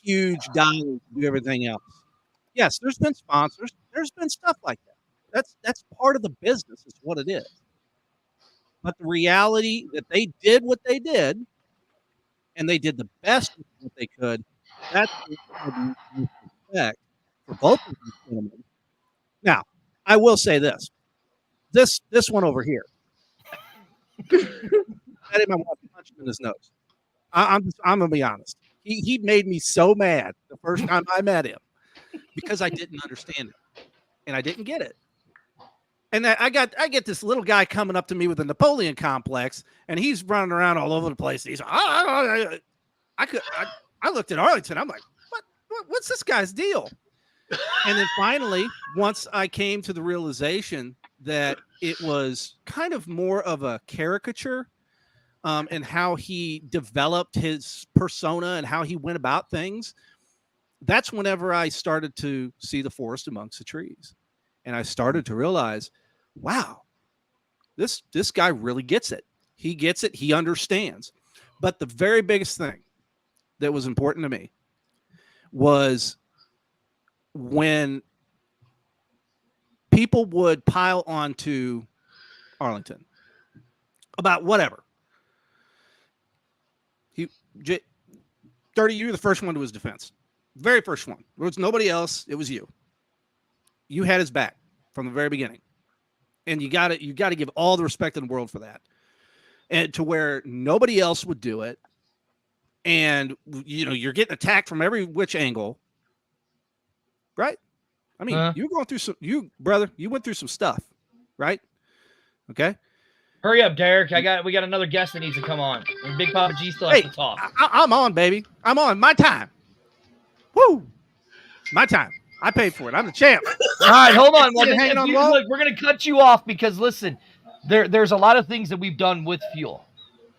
huge dollars to do everything else. Yes, there's been sponsors. There's been stuff like that. That's part of the business. Is what it is. But the reality that they did what they did and they did the best of what they could. That's respect for both of these gentlemen. Now, I will say this: this one over here, I met him. I want to punch him in his nose. I'm gonna be honest. He made me so mad the first time I met him because I didn't understand it and I didn't get it. And I get this little guy coming up to me with a Napoleon complex, and he's running around all over the place. He's I looked at Arlington. I'm like, what's this guy's deal? And then finally, once I came to the realization that it was kind of more of a caricature, and how he developed his persona and how he went about things, that's whenever I started to see the forest amongst the trees, and I started to realize, wow, this guy really gets it. He gets it. He understands. But the very biggest thing that was important to me was when people would pile onto Arlington about whatever. Dirty, you were the first one to his defense. Very first one. There was nobody else. It was you. You had his back from the very beginning. And you got to give all the respect in the world for that. And to where nobody else would do it. And you're getting attacked from every which angle. Right? I mean, you were going through you went through some stuff, right? Okay.
Hurry up, Derek. We got another guest that needs to come on. And Big Papa G still has to talk.
I'm on, baby. I'm on. My time. Woo! My time. I paid for it. I'm the champ.
All right, hold on. Well,
hanging on the
look,
wall?
we're gonna cut you off because listen, there's a lot of things that we've done with F.U.E.L.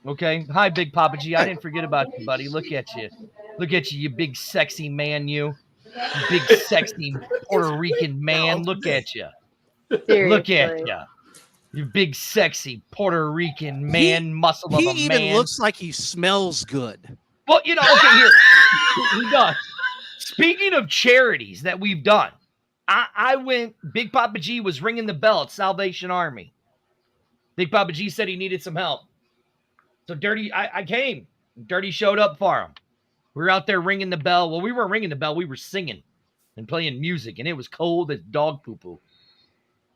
Okay. Hi, Big Papa G. I didn't forget about you, buddy. Look at you. Look at you, you big sexy man, you big sexy Puerto Rican man. Look at you.
Seriously.
Look at you. You big sexy Puerto Rican man, muscle of a man.
He even looks like he smells good.
Well, okay, here. He does. Speaking of charities that we've done, I went, Big Papa G was ringing the bell at Salvation Army. Big Papa G said he needed some help. So Dirty, I came. Dirty showed up for him. We were out there ringing the bell. Well, we weren't ringing the bell. We were singing and playing music, and it was cold as dog poo-poo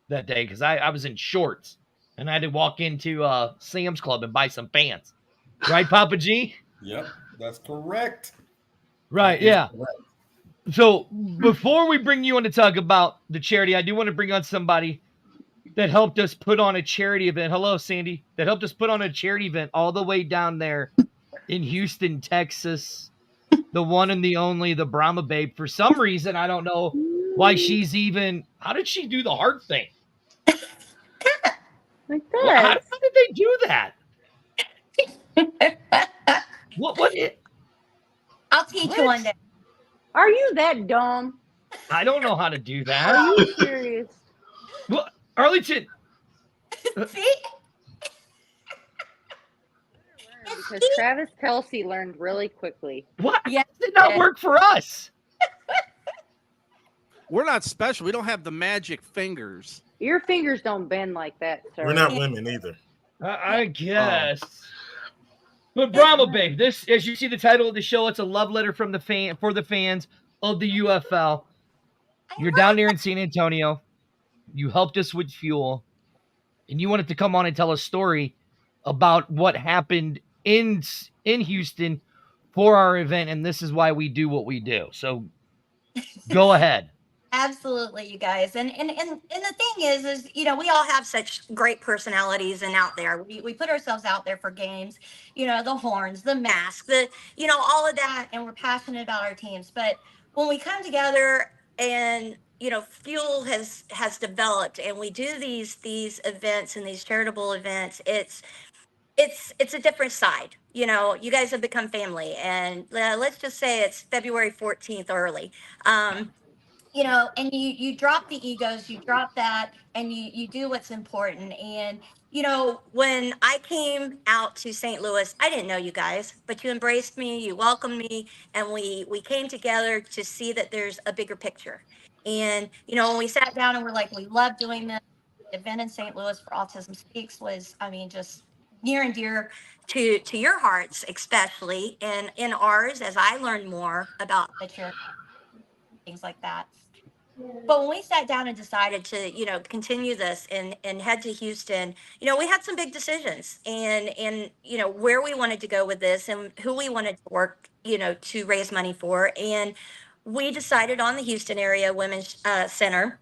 that day because I was in shorts, and I had to walk into Sam's Club and buy some pants. Right, Papa G?
Yep, that's correct.
Right, yeah. Correct. So before we bring you on to talk about the charity, I do want to bring on somebody that helped us put on a charity event. Hello, Sandy. That helped us put on a charity event all the way down there in Houston, Texas. The one and the only, the Brahma Babe. For some reason, I don't know why she's even... How did she do the heart thing?
Like
that.
Well,
how did they do that? What it?
I'll teach you one day.
Are you that dumb?
I don't know how to do that.
Are you serious?
Well, Arlington.
See?
Because Travis Kelsey learned really quickly.
What? Yes, it did not work for us.
We're not special. We don't have the magic fingers.
Your fingers don't bend like that, sir.
We're not women either.
I guess. But Brahma Babe, this, as you see the title of the show, it's a love letter from the for the fans of the UFL. You're down there in San Antonio. You helped us with F.U.E.L. And you wanted to come on and tell a story about what happened in Houston for our event, and this is why we do what we do. So go ahead.
Absolutely, you guys. And the thing is we all have such great personalities and out there. We put ourselves out there for games, the horns, the mask, all of that, and we're passionate about our teams. But when we come together and F.U.E.L has developed and we do these events and these charitable events, it's a different side. You guys have become family, and let's just say it's February 14th early. And you drop the egos, you drop that, and you do what's important. And, when I came out to St. Louis, I didn't know you guys, but you embraced me, you welcomed me, and we came together to see that there's a bigger picture. And, when we sat down and we're like, we love doing this, the event in St. Louis for Autism Speaks was, just near and dear to your hearts, especially, and in ours, as I learned more about the charity, things like that. But when we sat down and decided to, continue this and head to Houston, we had some big decisions and where we wanted to go with this and who we wanted to work, to raise money for. And we decided on the Houston area Women's Center.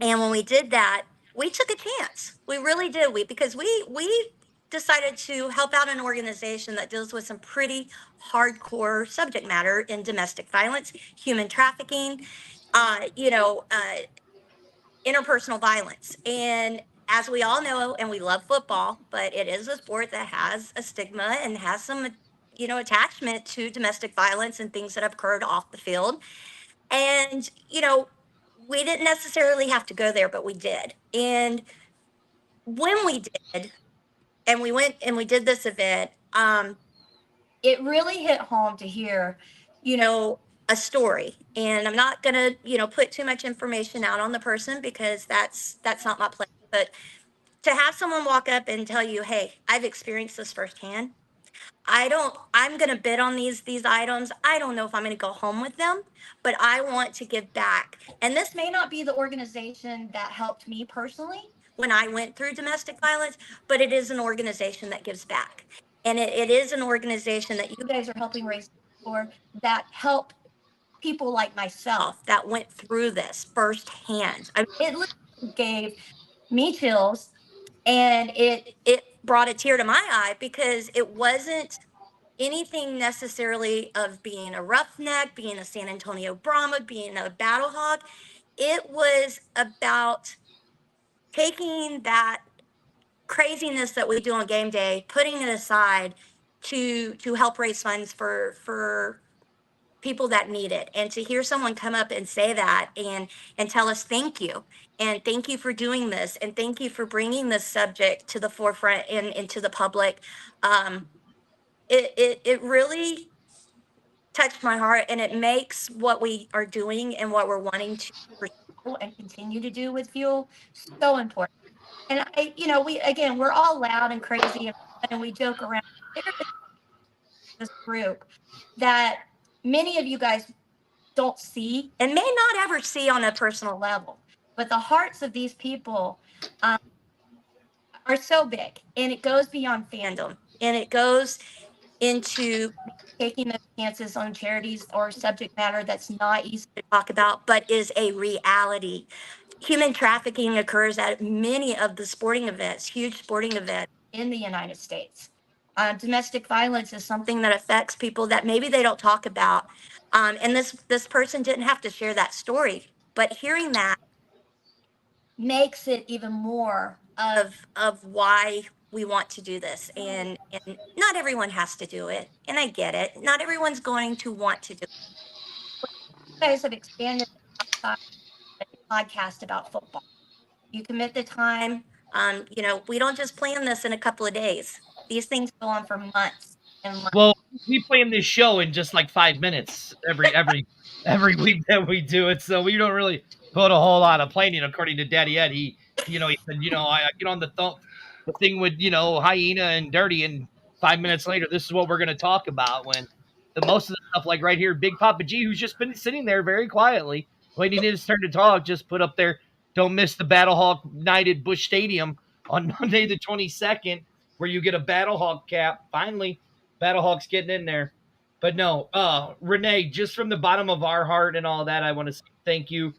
And when we did that, we took a chance. We really did. Because we decided to help out an organization that deals with some pretty hardcore subject matter in domestic violence, human trafficking, interpersonal violence. And as we all know, and we love football, but it is a sport that has a stigma and has some, attachment to domestic violence and things that have occurred off the field. And, we didn't necessarily have to go there, but we did. And when we did, and we went and we did this event, it really hit home to hear, a story. And I'm not gonna, put too much information out on the person because that's not my place. But to have someone walk up and tell you, hey, I've experienced this firsthand. I'm going to bid on these items. I don't know if I'm going to go home with them, but I want to give back. And this may not be the organization that helped me personally when I went through domestic violence, but it is an organization that gives back. And it is an organization that you guys are helping raise for that help people like myself that went through this firsthand. I mean, it literally gave me chills, and it brought a tear to my eye because it wasn't anything necessarily of being a roughneck, being a San Antonio Brahma, being a battle hog. It was about taking that craziness that we do on game day, putting it aside to help raise funds for people that need it. And to hear someone come up and say that and tell us thank you, and thank you for doing this, and thank you for bringing this subject to the forefront and to the public, it really touched my heart, and it makes what we are doing and what we're wanting to pursue and continue to do with F.U.E.L so important. And we're all loud and crazy and we joke around. There is this group that many of you guys don't see and may not ever see on a personal level, but the hearts of these people are so big, and it goes beyond fandom, and it goes into taking those chances on charities or subject matter that's not easy to talk about, but is a reality. Human trafficking occurs at many of the sporting events, huge sporting events in the United States. Domestic violence is something that affects people that maybe they don't talk about. And this person didn't have to share that story, but hearing that makes it even more of why we want to do this. And not everyone has to do it, and I get it. Not everyone's going to want to do it. You guys have expanded outside the podcast about football. You commit the time. We don't just plan this in a couple of days. These things go on for months and months.
Well, we plan this show in just like 5 minutes every week that we do it, so we don't really put a whole lot of planning. According to Daddy Ed, he said, I get on the thing with Hyena and Dirty, and 5 minutes later, this is what we're going to talk about. When the most of the stuff, like right here, Big Papa G, who's just been sitting there very quietly waiting his turn to talk, just put up there, don't miss the Battlehawk night at Busch Stadium on Monday the 22nd, where you get a Battlehawk cap. Finally, Battlehawks getting in there. But no, Renee, just from the bottom of our heart and all that, I want to say thank you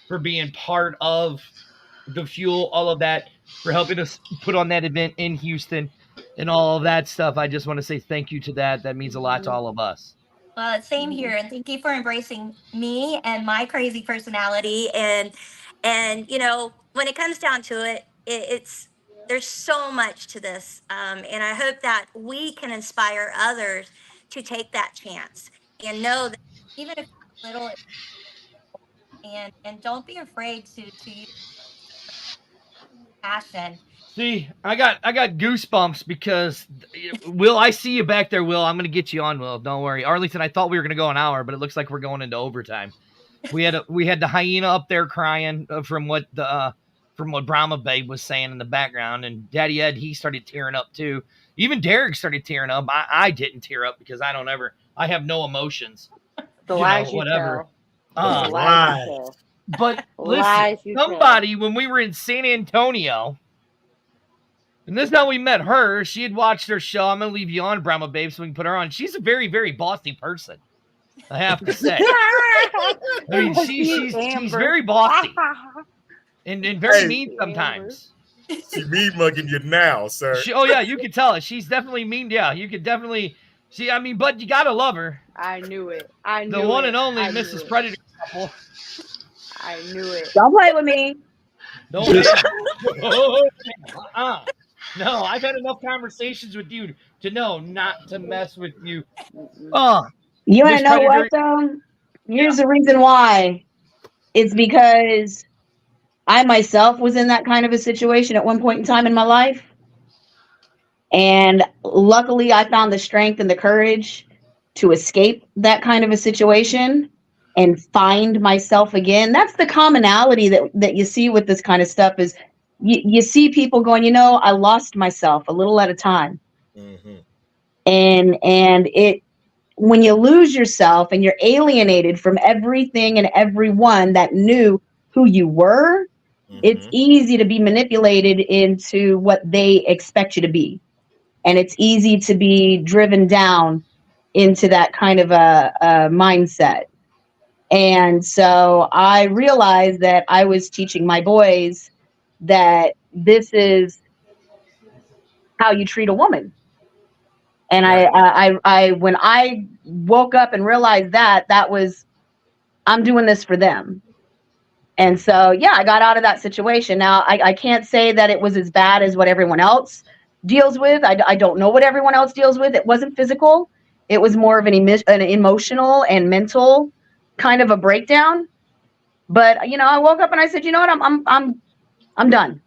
for being part of the F.U.E.L, all of that, for helping us put on that event in Houston and all of that stuff. I just want to say thank you to that. That means a lot to all of us.
Well, same here, and thank you for embracing me and my crazy personality. And when it comes down to it, it's there's so much to this, and I hope that we can inspire others to take that chance and know that even if it's little, and don't be afraid to use passion.
See, I got goosebumps because Will, I see you back there, Will. I'm gonna get you on, Will. Don't worry. Arlington, I thought we were gonna go an hour, but it looks like we're going into overtime. We had the hyena up there crying from what Brahma Babe was saying in the background, and Daddy Ed, he started tearing up too. Even Derek started tearing up. I didn't tear up because I have no emotions.
The lies you
whatever.
tell. The lies you tell.
But listen,
Lies you
somebody, when we were in San Antonio, and this is how we met her. She had watched her show. I'm going to leave you on, Brahma Babe, so we can put her on. She's a very, very bossy person, I have to say. I mean, she's very bossy and very mean sometimes.
She mean mugging you now, sir.
Oh, yeah, you can tell it. She's definitely mean. Yeah, you could definitely see. I mean, but you got to love her.
I knew it. I knew
the one
it.
and only
I
Mrs.
knew it.
Predator couple.
I knew it.
Don't play with me.
No, no, I've had enough conversations with you to know not to mess with you.
You want to know what, though? Here's the reason why. It's because I myself was in that kind of a situation at one point in time in my life. And luckily, I found the strength and the courage to escape that kind of a situation and find myself again. That's the commonality that you see with this kind of stuff is you see people going, I lost myself a little at a time.
Mm-hmm.
And when you lose yourself and you're alienated from everything and everyone that knew who you were, it's easy to be manipulated into what they expect you to be. And it's easy to be driven down into that kind of a mindset. And so I realized that I was teaching my boys that this is how you treat a woman. And I when I woke up and realized that was, I'm doing this for them. And so, yeah, I got out of that situation. Now, I can't say that it was as bad as what everyone else deals with. I don't know what everyone else deals with. It wasn't physical. It was more of an emotional and mental kind of a breakdown. But, I woke up and I said, you know what, I'm done.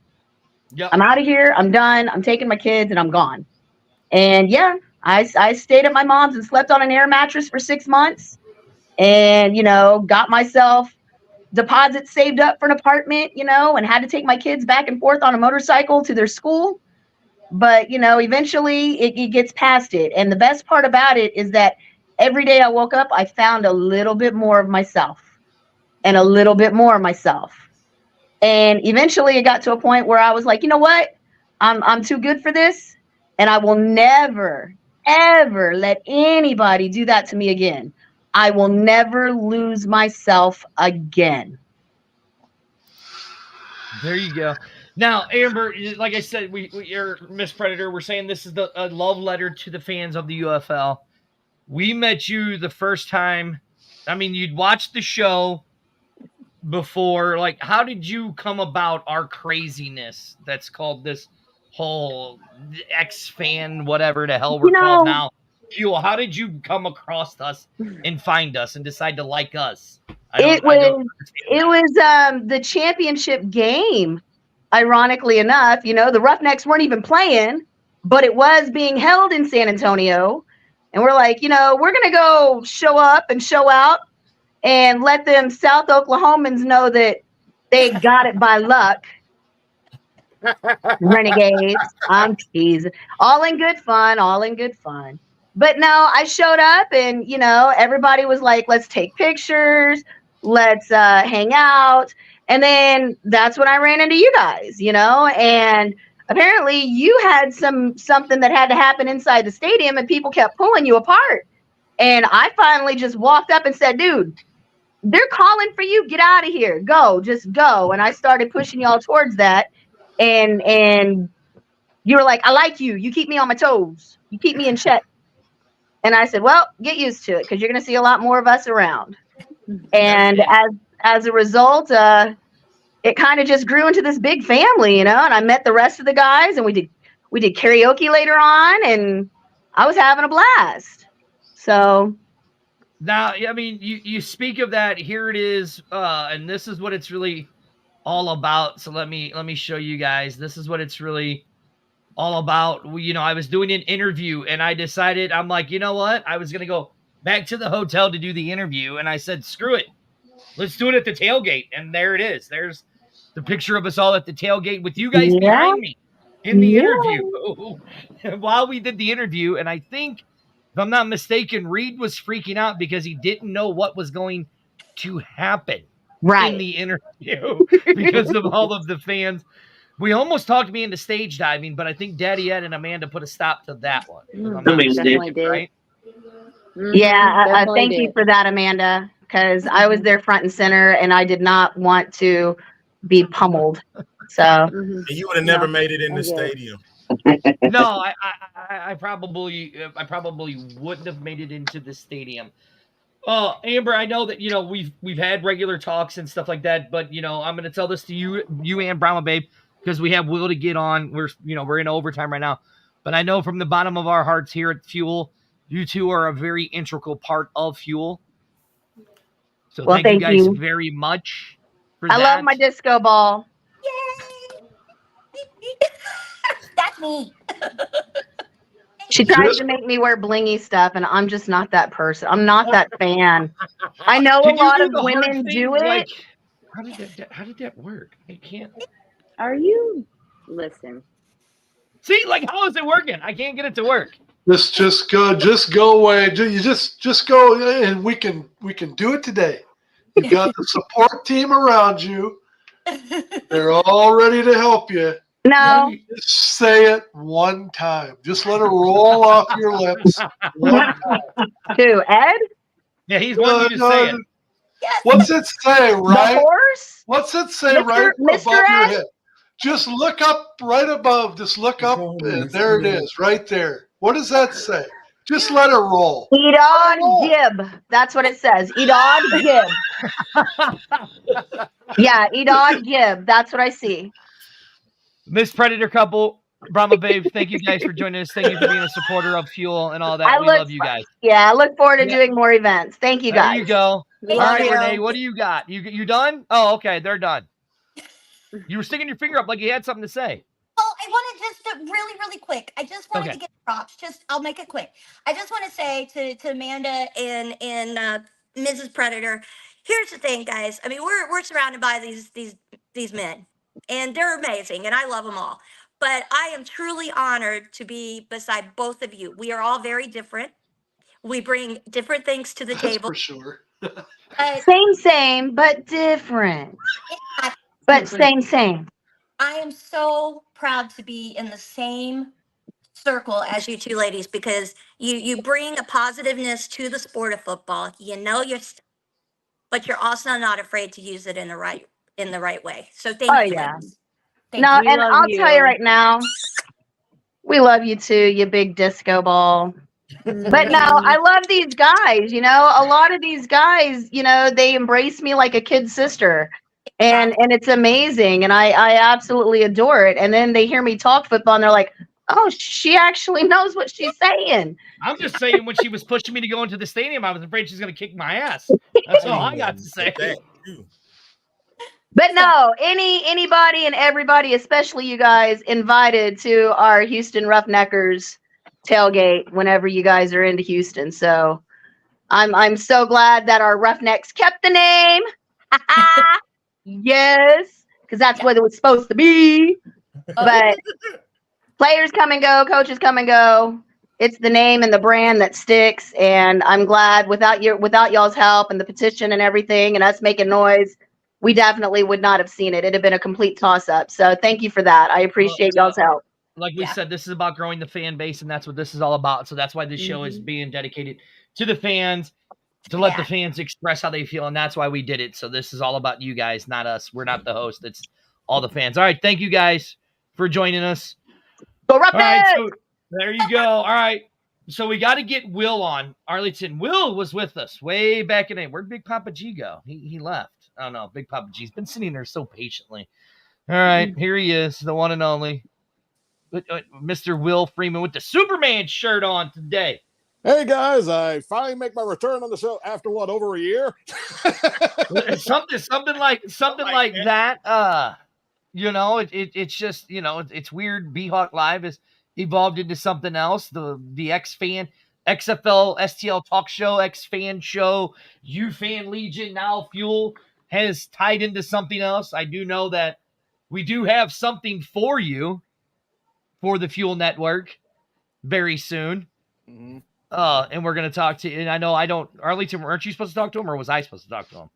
Yep.
I'm out of here. I'm done. I'm taking my kids and I'm gone. And yeah, I stayed at my mom's and slept on an air mattress for 6 months and, got myself deposits saved up for an apartment, and had to take my kids back and forth on a motorcycle to their school. But, eventually it gets past it. And the best part about it is that every day I woke up, I found a little bit more of myself and a little bit more of myself. And eventually it got to a point where I was like, you know what? I'm too good for this. And I will never, ever let anybody do that to me again. I will never lose myself again.
There you go. Now, Amber, like I said, you're Miss Predator. We're saying this is a love letter to the fans of the UFL. We met you the first time. I mean, you'd watched the show before. Like, how did you come about our craziness that's called this whole X-fan, whatever the hell we're called now? F.U.E.L. How did you come across us and find us and decide to like us?
It was the championship game. Ironically enough, the Roughnecks weren't even playing, but it was being held in San Antonio. And we're like, we're going to go show up and show out and let them South Oklahomans know that they got it by luck. Renegades. I'm teasing. All in good fun. But no, I showed up and, everybody was like, let's take pictures. Let's hang out. And then that's when I ran into you guys, and apparently you had something that had to happen inside the stadium and people kept pulling you apart. And I finally just walked up and said, dude, they're calling for you. Get out of here. Go, just go. And I started pushing y'all towards that. And you were like, I like you. You keep me on my toes. You keep me in check. And I said, well, get used to it because you're going to see a lot more of us around. And as a result, it kind of just grew into this big family, and I met the rest of the guys and we did karaoke later on and I was having a blast. So
now, I mean, you speak of that. Here it is. And this is what it's really all about. So let me show you guys. This is what it's really all about. I was doing an interview and I decided, I'm like, you know what? I was going to go back to the hotel to do the interview. And I said, screw it. Let's do it at the tailgate. And there it is. There's the picture of us all at the tailgate with you guys behind me. in the interview while we did the interview. And I think, if I'm not mistaken, Reed was freaking out because he didn't know what was going to happen in the interview because of all of the fans. We almost talked me into stage diving, but I think Daddy Ed and Amanda put a stop to that one. If I'm not mistaken, right?
Yeah, thank you for that, Amanda, because I was there front and center, and I did not want to be pummeled. So
And you would have never made it in the stadium.
No, I probably wouldn't have made it into the stadium. Amber, I know that we've had regular talks and stuff like that, but I'm going to tell this to you and Brahma Babe, because we have Will to get on. We're in overtime right now, but I know from the bottom of our hearts here at F.U.E.L, you two are a very integral part of F.U.E.L. So
well,
thank you guys very much for that.
I love my disco ball.
That's me.
She tries to make me wear blingy stuff, and I'm just not that person. I'm not that fan. I know a lot of women do it.
Like, how did that work? I can't.
Are you listen?
See, like, how is it working? I can't get it to work.
Just go away. You just go, and we can do it today. You got the support team around you. They're all ready to help you.
No.
Just say it one time. Just let it roll off your lips one time.
Who, Ed?
Yeah, he's wanting you to say it.
What's it say, right?
The horse?
What's it say right above your head? Just look up right above. Just look up, and there it is, right there. What does that say? Just let it roll.
Edod Gib. That's what it says. Edod Gib. Yeah, Edod Gib. That's what I see.
Miss Predator couple, Brahma Babe, thank you guys for joining us. Thank you for being a supporter of F.U.E.L and all that. We love you guys.
Yeah, I look forward to doing more events. Thank you, guys.
There you go.
Thank
All right,
you.
Renee, what do you got? You done? Oh, okay, they're done. You were sticking your finger up like you had something to say.
Oh, I wanted just to really quick. I just wanted to get props. I'll make it quick. I just want to say to Amanda and Mrs. Predator, here's the thing, guys. I mean, we're surrounded by these men, and they're amazing, and I love them all. But I am truly honored to be beside both of you. We are all very different. We bring different things to the table.
For sure.
Same, but different. But same.
I am so proud to be in the same circle as you two ladies, because you bring a positiveness to the sport of football. You know but you're also not afraid to use it in the right way. So thank you.
Yeah.
Ladies.
No, and I'll tell you right now, we love you too, you big disco ball. But no, I love these guys. A lot of these guys, they embrace me like a kid sister. And it's amazing, and I absolutely adore it. And then they hear me talk football, and they're like, "Oh, she actually knows what she's saying."
I'm just saying, when she was pushing me to go into the stadium, I was afraid she's going to kick my ass. That's all I got to say.
But no, anybody and everybody, especially you guys, invited to our Houston Roughneckers tailgate whenever you guys are into Houston. So I'm so glad that our Roughnecks kept the name. Yes, because that's what it was supposed to be. But players come and go, coaches come and go. It's the name and the brand that sticks. And I'm glad without y'all's help and the petition and everything and us making noise, we definitely would not have seen it. It'd have been a complete toss-up. So thank you for that. I appreciate y'all's help.
Like we said, this is about growing the fan base, and that's what this is all about. So that's why this show is being dedicated to the fans, to let the fans express how they feel, and that's why we did it. So this is all about you guys, not us. We're not the host. It's all the fans. All right, thank you guys for joining us.
Go Roughnecks!
All right, so there you go. All right, so we got to get Will on. Arlington, Will was with us way back in the day. Where'd Big Papa G go? He left. I don't know. Big Papa G's been sitting there so patiently. All right, here he is, the one and only Mr. Will Freeman with the Superman shirt on today.
Hey guys, I finally make my return on the show after over a year.
something like that. It's just, it's weird. B-Hawk Live has evolved into something else. The X-Fan, XFL, STL Talk Show, X-Fan Show, U-Fan Legion, now F.U.E.L has tied into something else. I do know that we do have something for you for the F.U.E.L Network very soon.
Mm-hmm.
And we're going to talk to, and I know I don't, Arlington, aren't you supposed to talk to him, or was I supposed to talk to him?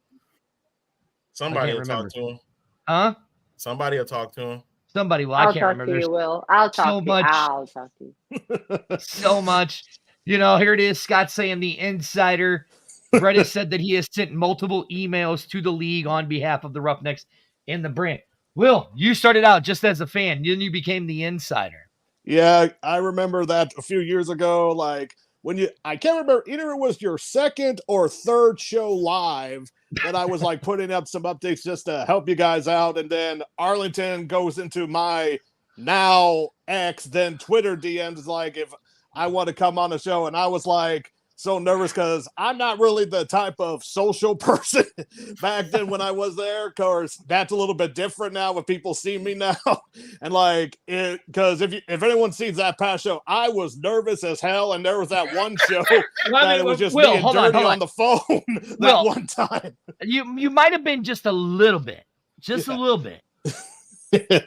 Somebody will talk to him.
Huh?
Somebody will talk to him.
Somebody, well,
I'll
I can't
talk
remember.
to
There's
you, Will. I'll talk
so
to
much,
you. I'll talk to you.
so much. You know, here it is. Scott saying the insider. Brett has said that he has sent multiple emails to the league on behalf of the Roughnecks and the brand. Will, you started out just as a fan, then you became the insider.
Yeah, I remember that a few years ago. Like when I can't remember, either it was your second or third show live that I was like putting up some updates just to help you guys out. And then Arlington goes into my now X, then Twitter DMs like if I want to come on the show. And I was like so nervous because I'm not really the type of social person back then when I was there. Of course, that's a little bit different now when people see me now. And like it, because if anyone sees that past show, I was nervous as hell. And there was that one show that it was just
Will,
being dirty on the phone that one time.
You might have been just a little bit. Just a little bit.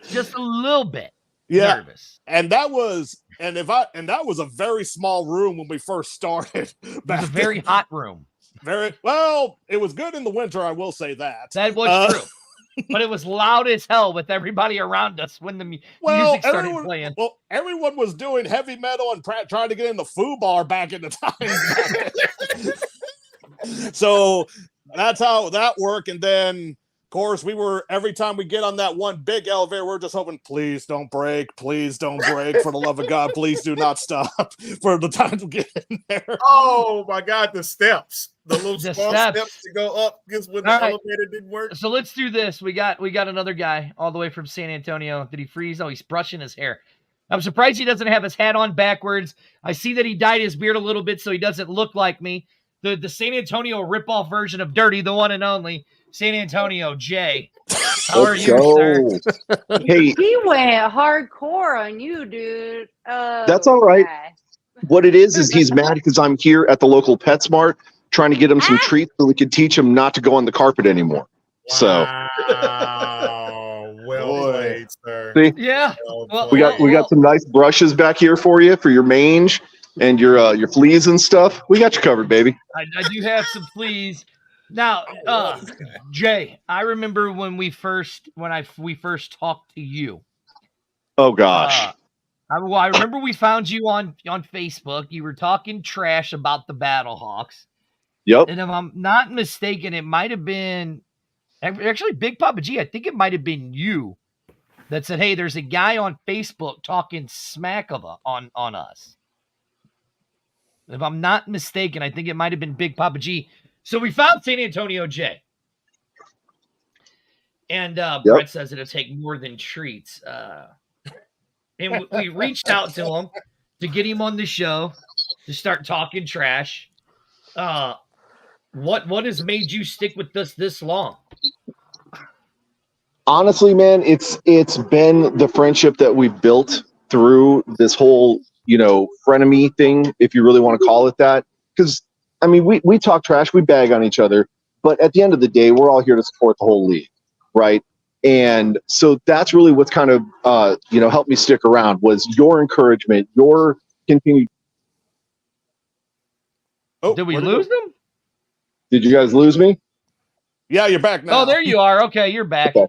Just a little bit nervous.
And that was that was a very small room when we first started.
It was a very hot room.
Very well, it was good in the winter, I will say that.
That was true. But it was loud as hell with everybody around us when the music started playing.
Well, everyone was doing heavy metal and trying to get in the F.U.E.L bar back in the time. So that's how that worked. And then, of course, every time we get on that one big elevator, we're just hoping, please don't break. Please don't break. For the love of God, please do not stop for the time to get in there.
Oh, my God, the steps. The little small steps to go up because when the elevator didn't work.
So let's do this. We got another guy all the way from San Antonio. Did he freeze? Oh, he's brushing his hair. I'm surprised he doesn't have his hat on backwards. I see that he dyed his beard a little bit so he doesn't look like me. The San Antonio ripoff version of Dirty, the one and only San Antonio Jay. How are you, sir?
Hey,
He went hardcore on you, dude.
That's all right. What it is he's mad because I'm here at the local PetSmart trying to get him some treats so we can teach him not to go on the carpet anymore.
Wow. Well played, sir.
See?
Yeah.
Well, we got some nice brushes back here for you for your mange and your fleas and stuff. We got you covered, baby.
I do have some fleas. Now, Jay, I remember when we first talked to you.
Oh gosh.
I remember we found you on Facebook. You were talking trash about the Battlehawks.
Yep.
And if I'm not mistaken, it might have been actually Big Papa G. I think it might have been you that said, "Hey, there's a guy on Facebook talking smack on us." If I'm not mistaken, I think it might have been Big Papa G. So we found San Antonio Jay. And Brett says it'll take more than treats. And we reached out to him to get him on the show to start talking trash. What has made you stick with us this long?
Honestly, man, it's been the friendship that we built through this whole, frenemy thing, if you really want to call it that. Because, I mean, we talk trash, we bag on each other, but at the end of the day, we're all here to support the whole league, right? And so that's really what's kind of, helped me stick around was your encouragement, your continued.
Oh,
did we lose them?
Did you guys lose me?
Yeah, you're back now.
Oh, there you are. Okay, you're back.
Okay.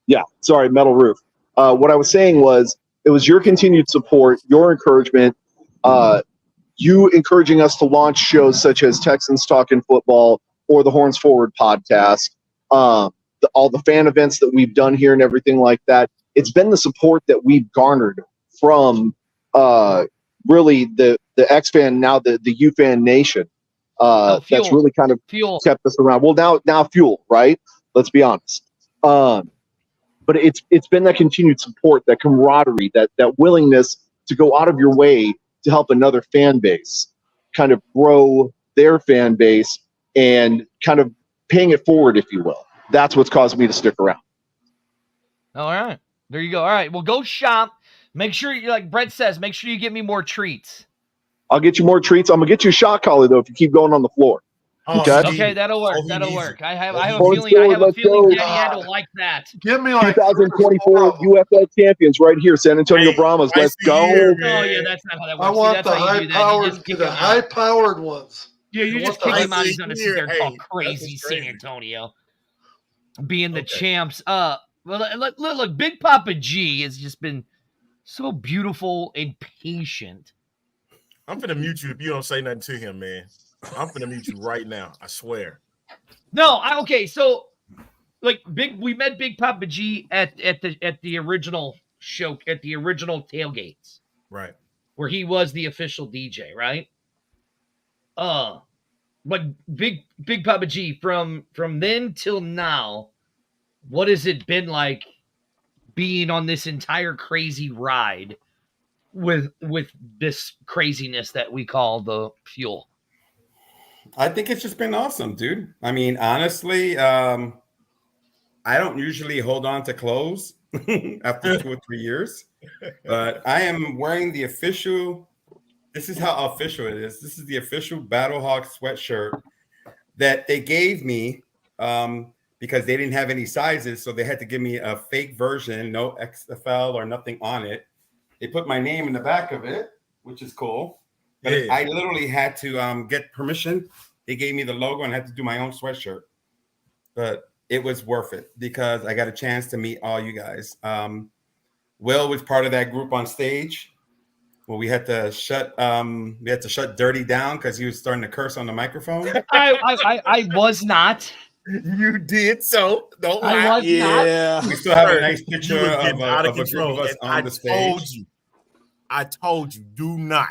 Yeah, sorry, metal roof. What I was saying was it was your continued support, your encouragement, you encouraging us to launch shows such as Texans Talking Football or the Horns Forward podcast, all the fan events that we've done here and everything like that. It's been the support that we've garnered from really the X-Fan, now the U-Fan Nation. That's really kind of kept us around. Well, now F.U.E.L, right? Let's be honest. But it's been that continued support, that camaraderie, that willingness to go out of your way to help another fan base kind of grow their fan base and kind of paying it forward, if you will. That's what's caused me to stick around.
All right. There you go. All right. Well, go shop. Make sure you, like Brett says, make sure you get me more treats.
I'll get you more treats. I'm going to get you a shot collar, though, if you keep going on the floor. Okay.
Okay, that'll work.
he
That'll
needs
work.
it.
I have
Oh,
a
he
Going
feeling. I
forward,
have a
let's
feeling
go.
Daddy Ed will like that.
Give me like
2024 UFL champions right here, San Antonio
Hey,
Brahmas.
twice
Let's
a
go.
year,
Oh yeah,
man.
that's not how that
I
works. See,
want
that's
the
how you do that. You
high-powered
just
to
kick
the
them out.
high-powered ones.
Yeah, you
I
just
want
kick
the
them out. He's
Twice a
gonna sit
year.
there and
Hey,
talk
that's
crazy
just
San
crazy.
Antonio, being the
Okay.
champs. Well, look, Big Papa G has just been so beautiful and patient.
I'm finna mute you if you don't say nothing to him, man. I'm finna mute you right now. I swear.
No, okay. So, like, we met Big Papa G at the original show, at the original tailgates,
Right.
where he was the official DJ, right? But Big Papa G, from then till now, what has it been like being on this entire crazy ride with this craziness that we call the F.U.E.L?
I think it's just been awesome, dude. I mean, honestly, I don't usually hold on to clothes after 2 or 3 years, but I am wearing the official. This is how official it is. This is the official Battlehawk sweatshirt that they gave me because they didn't have any sizes, so they had to give me a fake version, no F.U.E.L or nothing on it. They put my name in the back of it, which is cool. But
Yeah.
I literally had to get permission. They gave me the logo and I had to do my own sweatshirt. But it was worth it because I got a chance to meet all you guys. Will was part of that group on stage. Well, we had to shut Dirty down because he was starting to curse on the microphone.
I was not.
You did so. Don't lie.
I was not.
We still have a nice
You
picture
was
of
getting out of
a group
control.
of us
And
on the stage.
I told you, do not.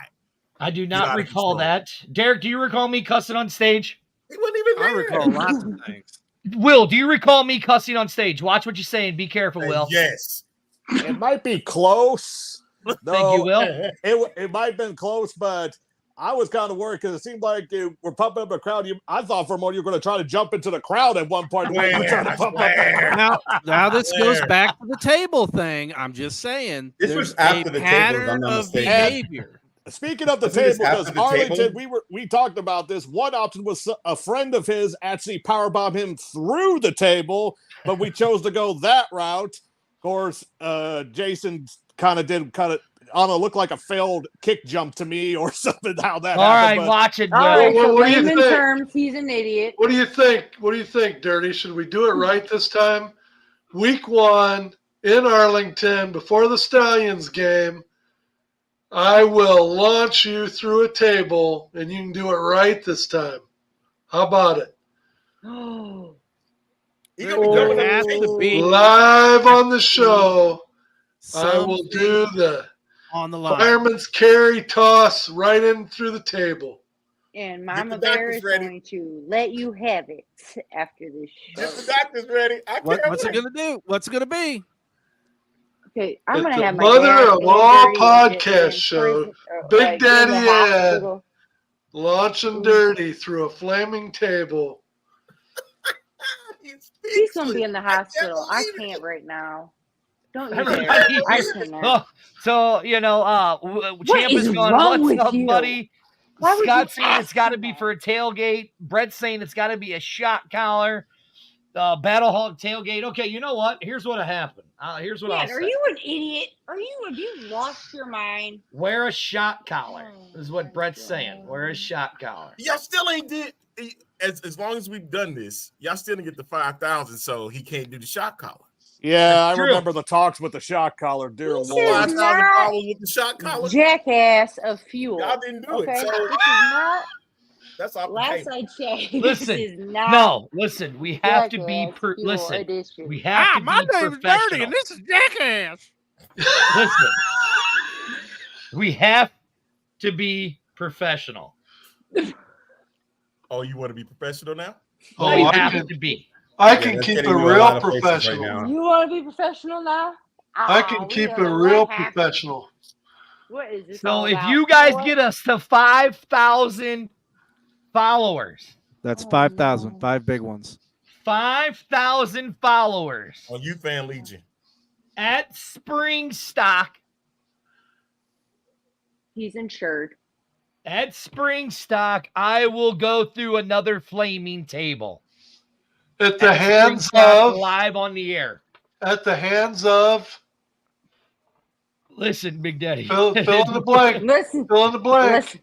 I do
Get out
not
of
recall
control.
that. Derek, do you recall me cussing on stage?
He wasn't even there.
I recall lots of things.
Will, do you recall me cussing on stage? Watch what you say and be careful, Will.
Yes.
It might be close.
Thank you, Will.
It might have been close, but I was kind of worried because it seemed like we're pumping up a crowd. I thought for a moment you were going to try to jump into the crowd at one point. When you were trying to pump up that crowd.
Now this goes back to the table thing. I'm just saying.
This
there's
was after
a
the table, if
pattern
I'm not
of
mistaken.
behavior.
Speaking of the
Wasn't this
table, because
after the table?
Arlington, we talked about this. One option was a friend of his actually powerbombed him through the table, but we chose to go that route. Of course, Jason kind of I don't know, looked like a failed kick jump to me or something. How that
All
happened?
right, watch it, Will.
All right, so
What do you
layman
think?
terms, he's an idiot.
What do you think? What do you think, Dirty? Should we do it right this time? Week 1 in Arlington before the Stallions game. I will launch you through a table, and you can do it right this time. How about it?
There has to be
Live on the show. I will
something
do the
on the line.
fireman's carry toss right in through the table.
And Mama Bear is going to let you have it after this show.
Get the doctor's ready.
What's it gonna do? What's it gonna be?
Okay, I'm
It's
gonna
the
have my
mother
dad
of
and
all
Dirty
podcast
in
show,
prison,
Big
in the
Daddy Ed,
hospital.
launching Dirty through a flaming table.
He's gonna be in the hospital. I can't right now. Don't you dare.
Everybody
I
here.
cannot.
So, Champ
is
is gone.
wrong
What's
with
up,
you?
buddy?
Why would
Scott's
you
saying it's
ask
got to
him
be
that?
for a tailgate. Brett's saying it's got to be a shot collar. Battlehawk tailgate. Okay, you know what? Here's what happened. Here's what I'll
Dad,
say.
are you an idiot? Have you lost your mind?
Wear a shot collar. Is what Brett's saying. Wear a shot collar.
Y'all still ain't did. As long as we've done this, y'all still didn't get the 5,000, so he can't do the shot collar.
Yeah, I remember the talks with the shot collar. Dear Lord.
$5,000 with the shot collar.
Jackass of F.U.E.L.
Y'all didn't do
okay?
it. So
This is not.
that's off the
Last
table.
I checked,
Listen,
this is not.
no, listen. We have to be
Jackass F.U.E.L. edition.
We have to
my
be
name's
professional.
Dirty, and this is Jackass.
Listen, we have to be professional.
Oh, you want to be professional now?
We have to be.
I can keep it real professional.
Right
You want to be professional now?
I can keep it real professional.
What is this?
So
all
if
about?
you guys get us to 5,000 followers,
That's 5,000. 5 big ones.
5,000 followers
On You Fan Legion.
at Spring Stock,
He's insured.
At Spring Stock, I will go through another flaming table.
At the hands
Stock
of
live on the air.
At the hands of.
Listen, Big Daddy.
Fill in the blank.
Listen.
Fill in the blank.
Listen.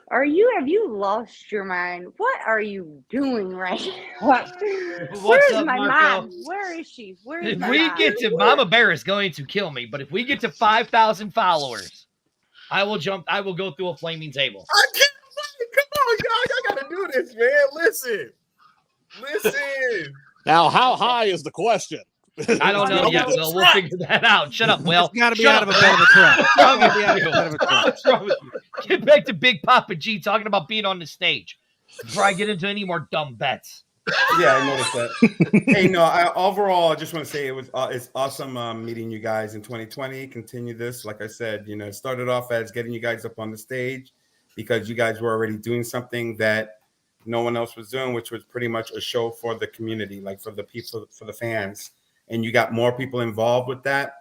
Have you lost your mind? What are you doing right now? Where's
up,
my
Marco?
mom? Where is she? Where's
If
my
we
mom?
get to Mama Bear is going to kill me, but if we get to 5,000 followers, I will go through a flaming table.
I can't wait. Come on, y'all gotta do this, man. Listen.
Now, how high is the question?
I don't know yet, Will. We'll figure that out. Shut up, Will.
It's got to be out of a bed of a truck. It's gotta be out of a bed of a truck.
What's wrong with you? Get back to Big Papa G talking about being on the stage before I get into any more dumb bets.
Yeah, I noticed that. Hey, no, overall, I just want to say it's awesome meeting you guys in 2020. Continue this. Like I said, it started off as getting you guys up on the stage because you guys were already doing something that no one else was doing, which was pretty much a show for the community, like for the people, for the fans. And you got more people involved with that.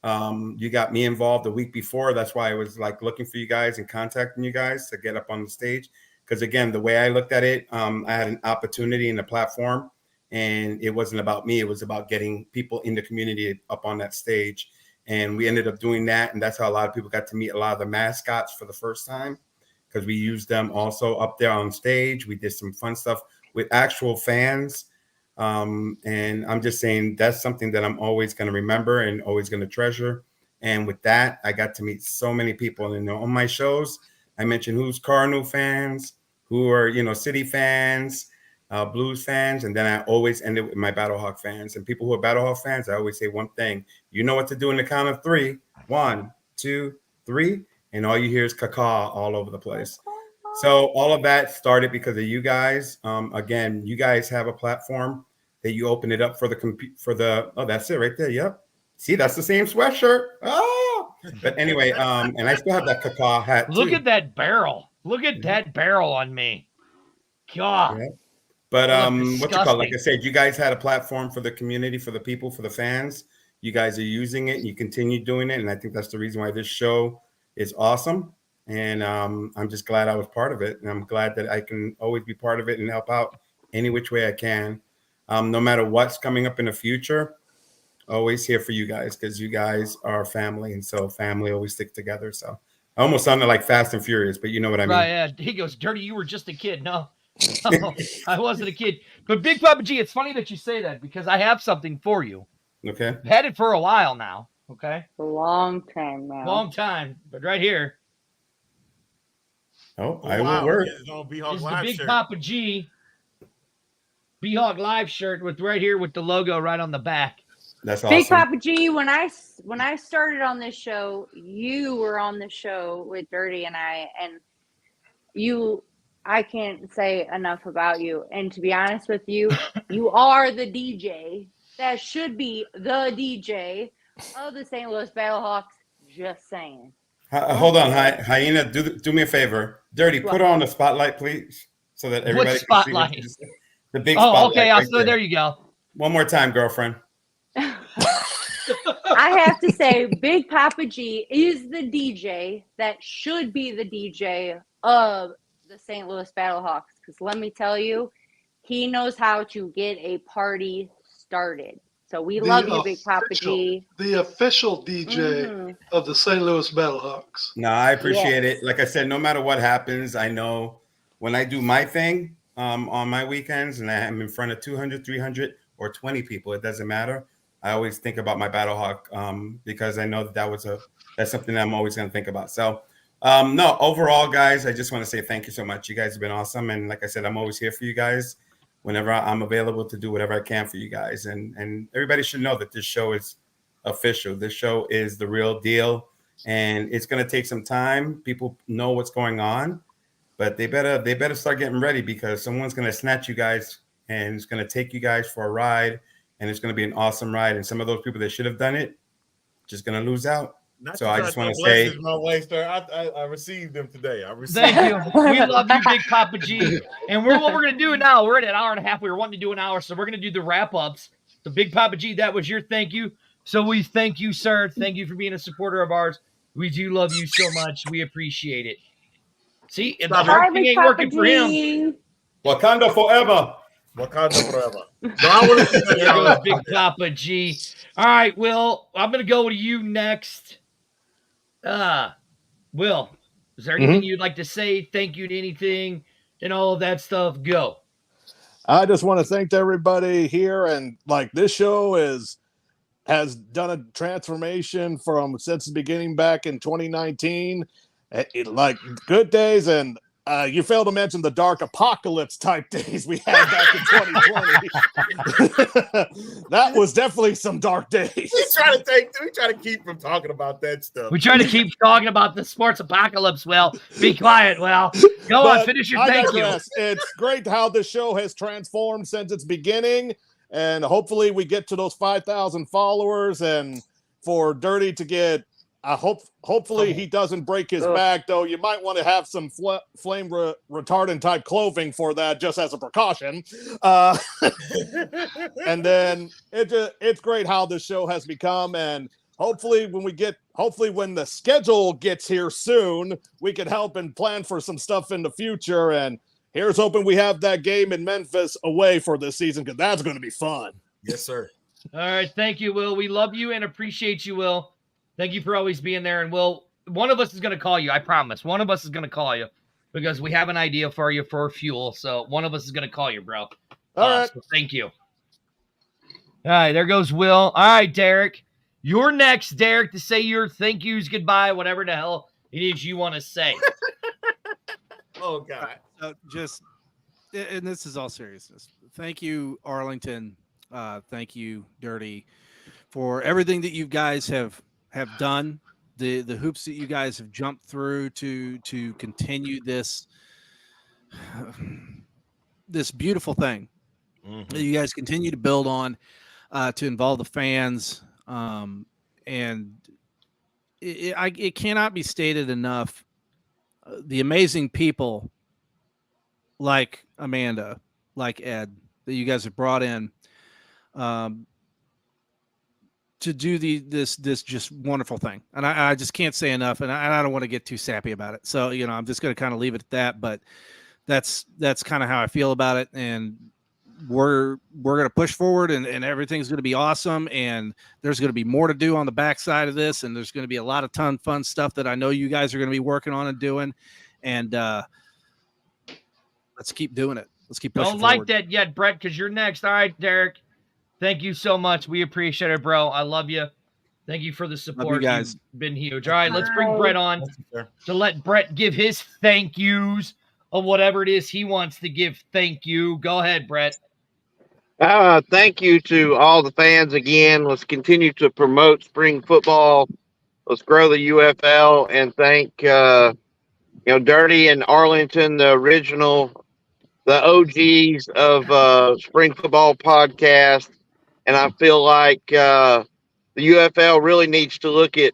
You got me involved the week before. That's why I was like looking for you guys and contacting you guys to get up on the stage. Because again, the way I looked at it, I had an opportunity in the platform, and it wasn't about me. It was about getting people in the community up on that stage. And we ended up doing that. And that's how a lot of people got to meet a lot of the mascots for the first time, because we used them also up there on stage. We did some fun stuff with actual fans. And I'm just saying that's something that I'm always going to remember and always going to treasure. And with that, I got to meet so many people. And on my shows, I mentioned who's Cardinal fans, who are, City fans, Blues fans. And then I always end it with my Battlehawk fans. And people who are Battlehawk fans, I always say one thing: you know what to do in the count of 3. 1, 2, 3. And all you hear is caca all over the place. So all of that started because of you guys. Again, you guys have a platform that you open it up for oh, that's it right there. Yep. See, that's the same sweatshirt. Oh, but anyway, and I still have that caca hat too.
Look at that barrel. Look at that barrel on me. God.
Yeah. But what's it called? Like I said, you guys had a platform for the community, for the people, for the fans. You guys are using it and you continue doing it. And I think that's the reason why this show is awesome. And I'm just glad I was part of it. And I'm glad that I can always be part of it and help out any which way I can. No matter what's coming up in the future, always here for you guys, because you guys are family. And so family always stick together. So I almost sounded like Fast and Furious, but you know what I mean.
Right, yeah. He goes, Dirty, you were just a kid. No, I wasn't a kid. But Big Papa G, it's funny that you say that, because I have something for you.
Okay.
I've had it for a while now. Okay.
A long time now.
Long time. But right here.
Oh, I will work.
It's the Big Papa G B-Hog Live shirt with right here with the logo right on the back.
That's awesome.
Big Papa G, when I started on this show, you were on the show with Dirty and I, and I can't say enough about you. And to be honest with you, you are the DJ that should be the DJ of the St. Louis Battlehawks. Just saying.
Hold on, Hyena. Do me a favor, Dirty. Put on the spotlight, please, so that everybody can see what you just said. The big spotlight.
Okay. So there you go.
One more time, girlfriend.
I have to say, Big Papa G is the DJ that should be the DJ of the St. Louis Battlehawks. Because let me tell you, he knows how to get a party started. So we love you, Big Papa G.
The official DJ of the St. Louis Battlehawks.
No, I appreciate it. Like I said, no matter what happens, I know when I do my thing on my weekends and I'm in front of 200, 300, or 20 people, it doesn't matter. I always think about my Battlehawk because I know that's something that I'm always going to think about. So, no, overall, guys, I just want to say thank you so much. You guys have been awesome. And like I said, I'm always here for you guys whenever I'm available to do whatever I can for you guys. And everybody should know that this show is official. This show is the real deal. And it's going to take some time. People know what's going on, but they better start getting ready, because someone's going to snatch you guys and it's going to take you guys for a ride. And it's going to be an awesome ride. And some of those people that should have done it, just going to lose out. So I just want to say,
my way, sir. I received them today.
Thank you. We love you, Big Papa G. And what we're going to do now, we're at an hour and a half. We were wanting to do an hour, so we're going to do the wrap-ups. So Big Papa G, that was your thank you. So we thank you, sir. Thank you for being a supporter of ours. We do love you so much. We appreciate it. See, and the heart thing ain't working for him.
Wakanda forever.
Wakanda forever. So I want to see that.
There goes Big Papa G. All right, Will, I'm going to go to you next. Will, is there anything you'd like to say? Thank you to anything and all of that stuff? Go.
I just want to thank everybody here, and like this show has done a transformation from since the beginning back in 2019. Like good days, and you failed to mention the dark apocalypse type days we had back in 2020. That was definitely some dark days.
We try to keep from talking about that stuff.
We try to keep talking about the sports apocalypse. Well, be quiet. Well, go on, finish your thank you.
It's great how this show has transformed since its beginning, and hopefully we get to those 5,000 followers, and for Dirty to get hopefully he doesn't break his back, though you might want to have some flame retardant type clothing for that just as a precaution. And then it's great how this show has become, and hopefully when the schedule gets here soon, we can help and plan for some stuff in the future. And here's hoping we have that game in Memphis away for this season, because that's going to be fun.
Yes, sir.
All right. Thank you, Will. We love you and appreciate you, Will. Thank you for always being there. And Will, one of us is going to call you. I promise. One of us is going to call you because we have an idea for you for F.U.E.L. So one of us is going to call you, bro.
All right.
So thank you. All right. There goes Will. All right, Derek. You're next, Derek, to say your thank yous, goodbye, whatever the hell it is you want to say.
Oh, God.
And this is all seriousness. Thank you, Arlington. Thank you, Dirty, for everything that you guys have done, the hoops that you guys have jumped through to continue this beautiful thing that you guys continue to build on, to involve the fans. And it cannot be stated enough, the amazing people like Amanda, like Ed, that you guys have brought in, to do this just wonderful thing. And I just can't say enough, and I don't want to get too sappy about it. So, I'm just going to kind of leave it at that, but that's kind of how I feel about it. And we're going to push forward, and everything's going to be awesome. And there's going to be more to do on the backside of this. And there's going to be a lot of fun stuff that I know you guys are going to be working on and doing. And let's keep doing it. Let's keep pushing forward.
Don't like that yet, Brett, because you're next. All right, Derek. Thank you so much. We appreciate it, bro. I love you. Thank you for the support.
Love you guys.
You've been huge. All right, let's bring Brett on to let Brett give his thank yous of whatever it is he wants to give thank you. Go ahead, Brett.
Thank you to all the fans again. Let's continue to promote spring football. Let's grow the UFL, and thank Dirty and Arlington, the OGs of spring football podcast. And I feel like the UFL really needs to look at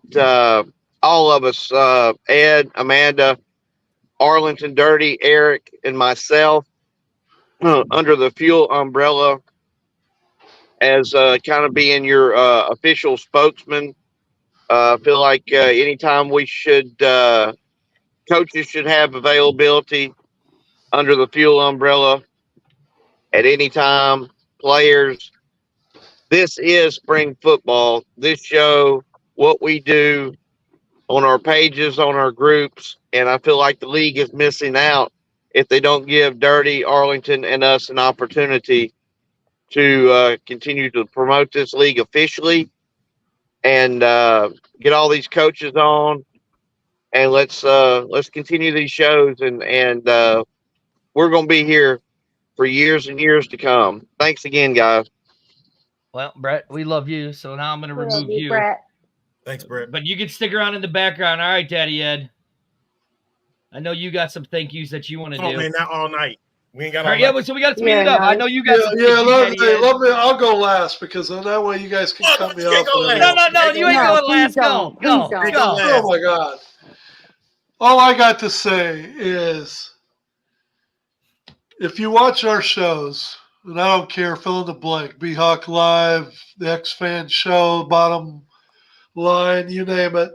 all of us, Ed, Amanda, Arlington, Dirty, Eric, and myself, under the F.U.E.L umbrella as kind of being your official spokesman. I feel like anytime coaches should have availability under the F.U.E.L umbrella at any time, players. This is spring football. This show, what we do on our pages, on our groups, and I feel like the league is missing out if they don't give Dirty, Arlington, and us an opportunity to continue to promote this league officially and get all these coaches on, and let's continue these shows, and we're going to be here for years and years to come. Thanks again, guys.
Well, Brett, we love you, so now I'm going to remove you.
Brett.
Thanks, Brett.
But you can stick around in the background. All right, Daddy Ed. I know you got some thank yous that you want to do.
Oh, man, not all night. We ain't got all
right, yeah,
night.
so we got to speed it up. I know you got some
let me. I'll go last because then that way you guys can cut me off.
No, you ain't going last. Go.
Oh my God! All I got to say is, if you watch our shows, and I don't care, fill in the blank, B-Hawk Live, the X-Fan Show, Bottom Line, you name it.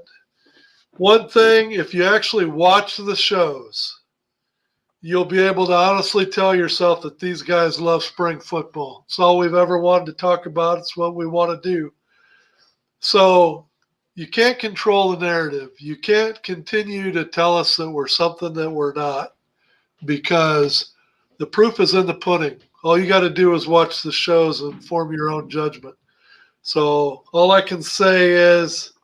One thing, if you actually watch the shows, you'll be able to honestly tell yourself that these guys love spring football. It's all we've ever wanted to talk about. It's what we want to do. So you can't control the narrative. You can't continue to tell us that we're something that we're not, because the proof is in the pudding. All you got to do is watch the shows and form your own judgment. So all I can say is,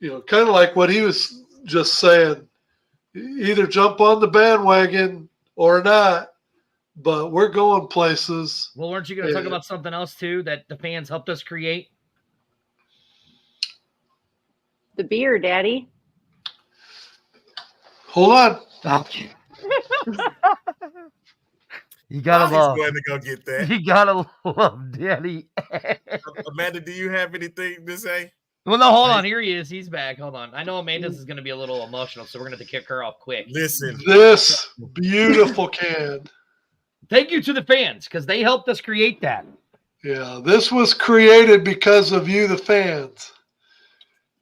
kind of like what he was just saying, either jump on the bandwagon or not, but we're going places.
Well, weren't you going to talk about something else too that the fans helped us create?
The beer, Daddy.
Hold on.
Okay. You gotta love.
Going to go get that.
You gotta love Daddy.
Amanda, do you have anything to say?
Well, no, hold on. Here he is. He's back. Hold on. I know Amanda's is going to be a little emotional, so we're going to have to kick her off quick.
Listen,
this beautiful can.
Thank you to the fans, because they helped us create that.
Yeah, this was created because of you, the fans.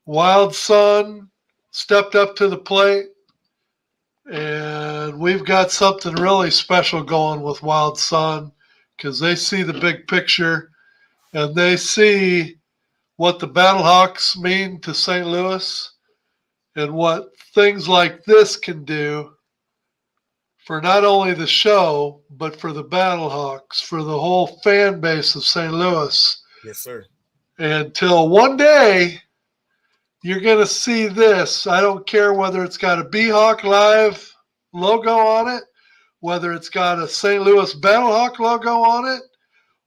Wild Sun stepped up to the plate, and we've got something really special going with Wild Sun, because they see the big picture, and they see what the Battlehawks mean to St. Louis and what things like this can do for not only the show, but for the Battlehawks, for the whole fan base of St. Louis.
Yes, sir.
Until one day, you're going to see this. I don't care whether it's got a B-Hawk Live logo on it, whether it's got a St. Louis Battlehawk logo on it,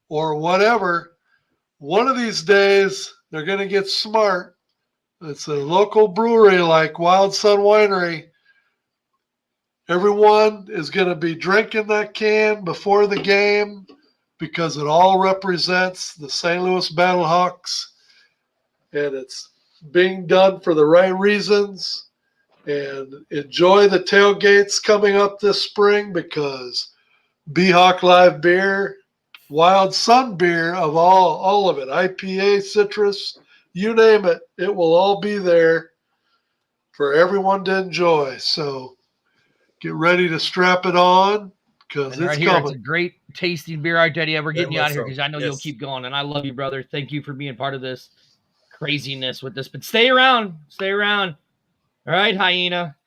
or whatever. One of these days, they're going to get smart. It's a local brewery like Wild Sun Winery. Everyone is going to be drinking that can before the game because it all represents the St. Louis Battlehawks, and it's being done for the right reasons. And enjoy the tailgates coming up this spring, because B-Hawk Live beer, Wild Sun beer, of all of it, IPA, citrus, you name it, it will all be there for everyone to enjoy. So get ready to strap it on, because it's
here,
coming.
it's a great tasting beer. All right, Daddy, we're getting you out of here
so.
because I know
Yes.
you'll keep going, and I love you, brother. Thank you for being part of this craziness with this. But stay around. Stay around. All right, Hyena.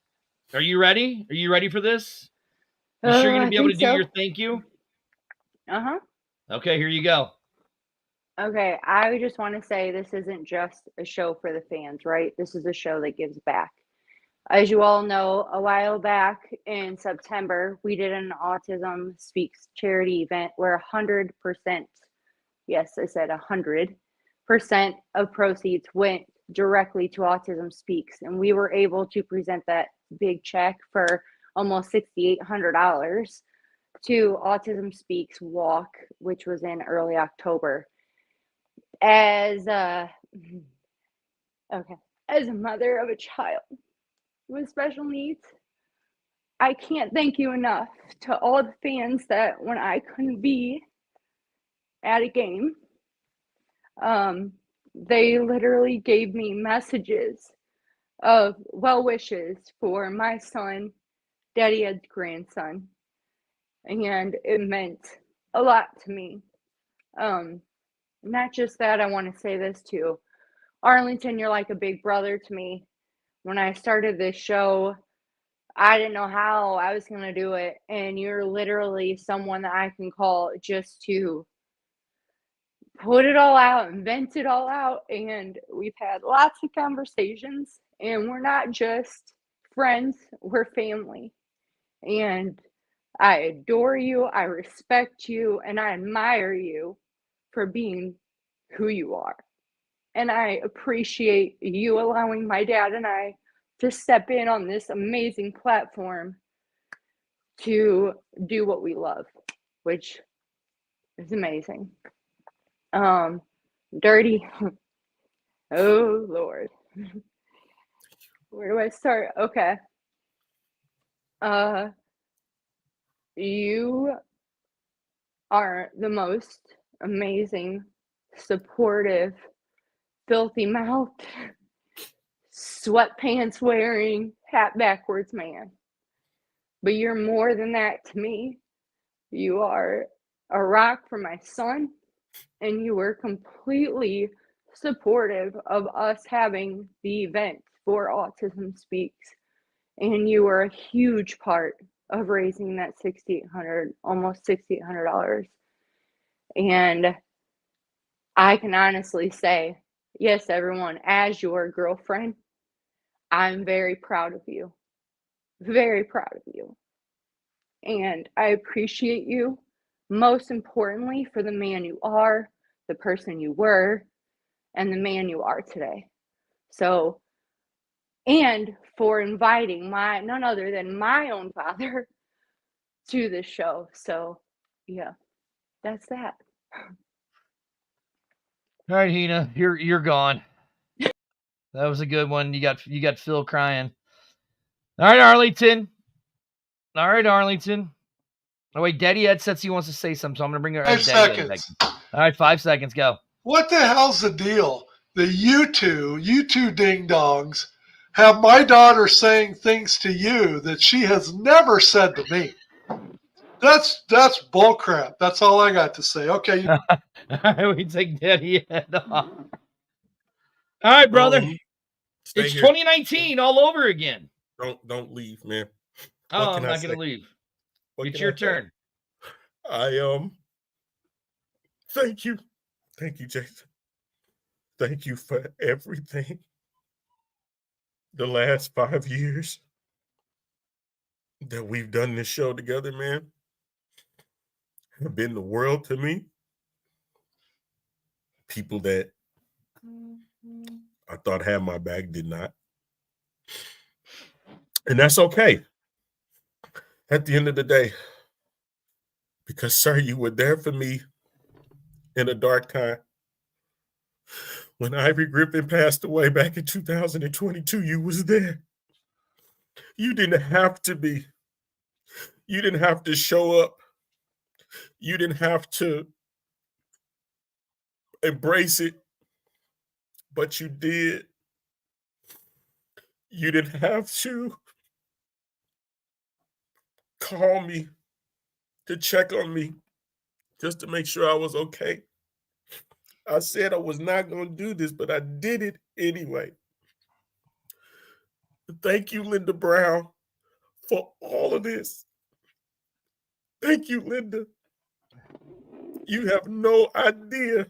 Are you ready? Are you ready for this? You sure you're going to be able to do your thank you?
Uh-huh.
Okay, here you go.
Okay, I just want to say this isn't just a show for the fans, right? This is a show that gives back. As you all know, a while back in September, we did an Autism Speaks charity event where 100%, yes, I said 100% of proceeds went directly to Autism Speaks. And we were able to present that big check for almost $6,800 to Autism Speaks Walk, which was in early October. As a mother of a child with special needs, I can't thank you enough to all the fans that when I couldn't be at a game, they literally gave me messages of well wishes for my son, Daddy Ed's grandson, and it meant a lot to me. Not just that, I want to say this too. Arlington, you're like a big brother to me. When I started this show, I didn't know how I was going to do it. And you're literally someone that I can call just to put it all out and vent it all out. And we've had lots of conversations, and we're not just friends, we're family. And I adore you, I respect you, and I admire you for being who you are. And I appreciate you allowing my dad and I to step in on this amazing platform to do what we love, which is amazing. Dirty. Oh, Lord. Where do I start? Okay. You are the most amazing, supportive, filthy mouthed, sweatpants wearing, hat backwards man. but you're more than that to me. You are a rock for my son, and you were completely supportive of us having the event for Autism Speaks. And you were a huge part of raising that almost $6,800. And I can honestly say, yes, everyone, as your girlfriend, I'm very proud of you. Very proud of you. And I appreciate you, most importantly, for the man you are, the person you were, and the man you are today. So, and for inviting none other than my own father to this show. So, yeah, that's that.
All right, Hina, you're gone. That was a good one. You got Phil crying. All right, Arlington. Oh wait, Daddy Ed says he wants to say something, so I'm gonna bring her.
5
Daddy Ed back.
seconds.
All right, 5 seconds. Go.
What the hell's the deal? You two ding dongs, have my daughter saying things to you that she has never said to me. That's bullcrap. That's all I got to say. Okay.
We take Daddy Ed off. All right, brother.
Stay
It's
here.
2019 all over again.
Don't leave, man.
Oh, I'm not gonna leave. It's your turn.
Thank you, Jason. Thank you for everything. The last 5 years that we've done this show together, man, have been the world to me. People that I thought had my back did not. And that's okay. At the end of the day, because, sir, you were there for me in a dark time. When Ivory Griffin passed away back in 2022, you was there. You didn't have to be. You didn't have to show up. You didn't have to embrace it, but you did. You didn't have to call me to check on me just to make sure I was okay. I said I was not going to do this, but I did it anyway. Thank you, Linda Brown, for all of this. Thank you, Linda. You have no idea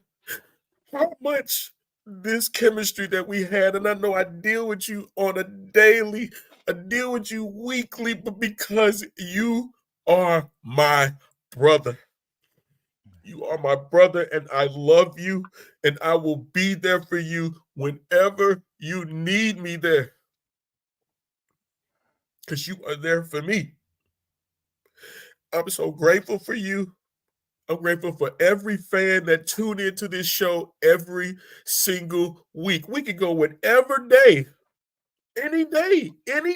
how much this chemistry that we had, and I know I deal with you on a daily, I deal with you weekly, but because you are my brother. You are my brother, and I love you, and I will be there for you whenever you need me there. Because you are there for me. I'm so grateful for you. I'm grateful for every fan that tuned into this show every single week. We could go whatever day, any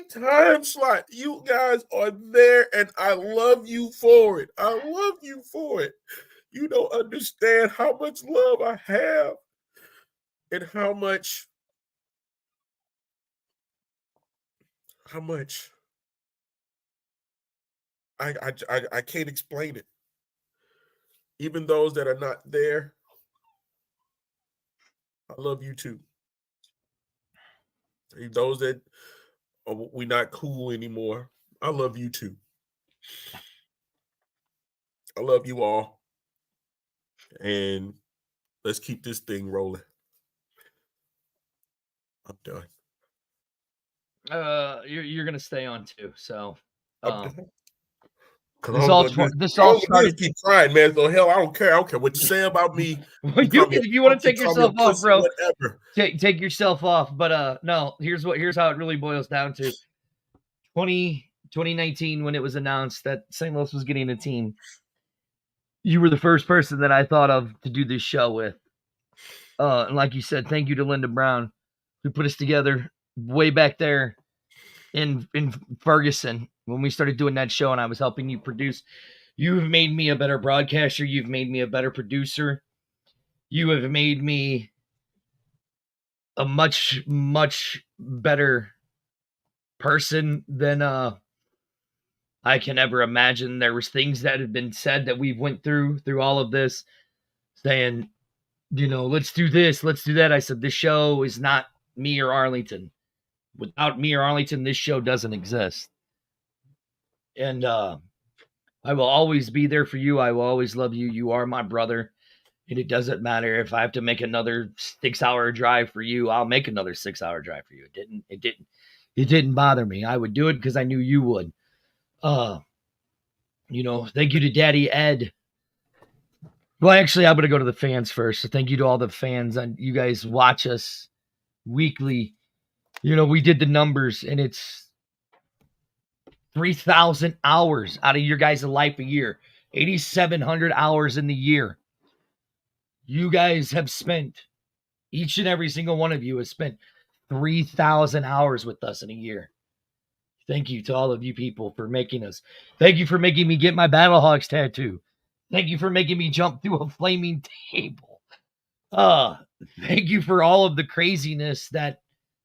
time slot. You guys are there, and I love you for it. I love you for it. You don't understand how much love I have and how much I can't explain it. Even those that are not there, I love you too. Those that we're not cool anymore, I love you too. I love you all. And let's keep this thing rolling. I'm done.
You're gonna stay on too. So
this all started. Keep crying, man. So hell, I don't care. I don't care what you say about me.
Well, if you want to take yourself off, bro,
whatever.
Take yourself off. But no, here's how it really boils down to. 2019, when it was announced that St. Louis was getting a team, you were the first person that I thought of to do this show with. And like you said, thank you to Linda Brown, who put us together way back there in Ferguson when we started doing that show, and I was helping you produce. You've made me a better broadcaster. You've made me a better producer. You have made me a much, much better person than I can ever imagine. There was things that have been said that we've went through all of this, saying, let's do this, let's do that. I said, this show is not me or Arlington. Without me or Arlington, this show doesn't exist. And I will always be there for you. I will always love you. You are my brother. And it doesn't matter if I have to make another 6-hour drive for you. I'll make another 6-hour drive for you. It didn't bother me. I would do it because I knew you would. Thank you to Daddy Ed. Well, actually, I'm going to go to the fans first. So thank you to all the fans. And you guys watch us weekly. We did the numbers, and it's 3,000 hours out of your guys' life a year. 8,700 hours in the year. You guys have spent, each and every single one of you has spent 3,000 hours with us in a year. Thank you to all of you people for making us. Thank you for making me get my Battlehawks tattoo. Thank you for making me jump through a flaming table. Thank you for all of the craziness that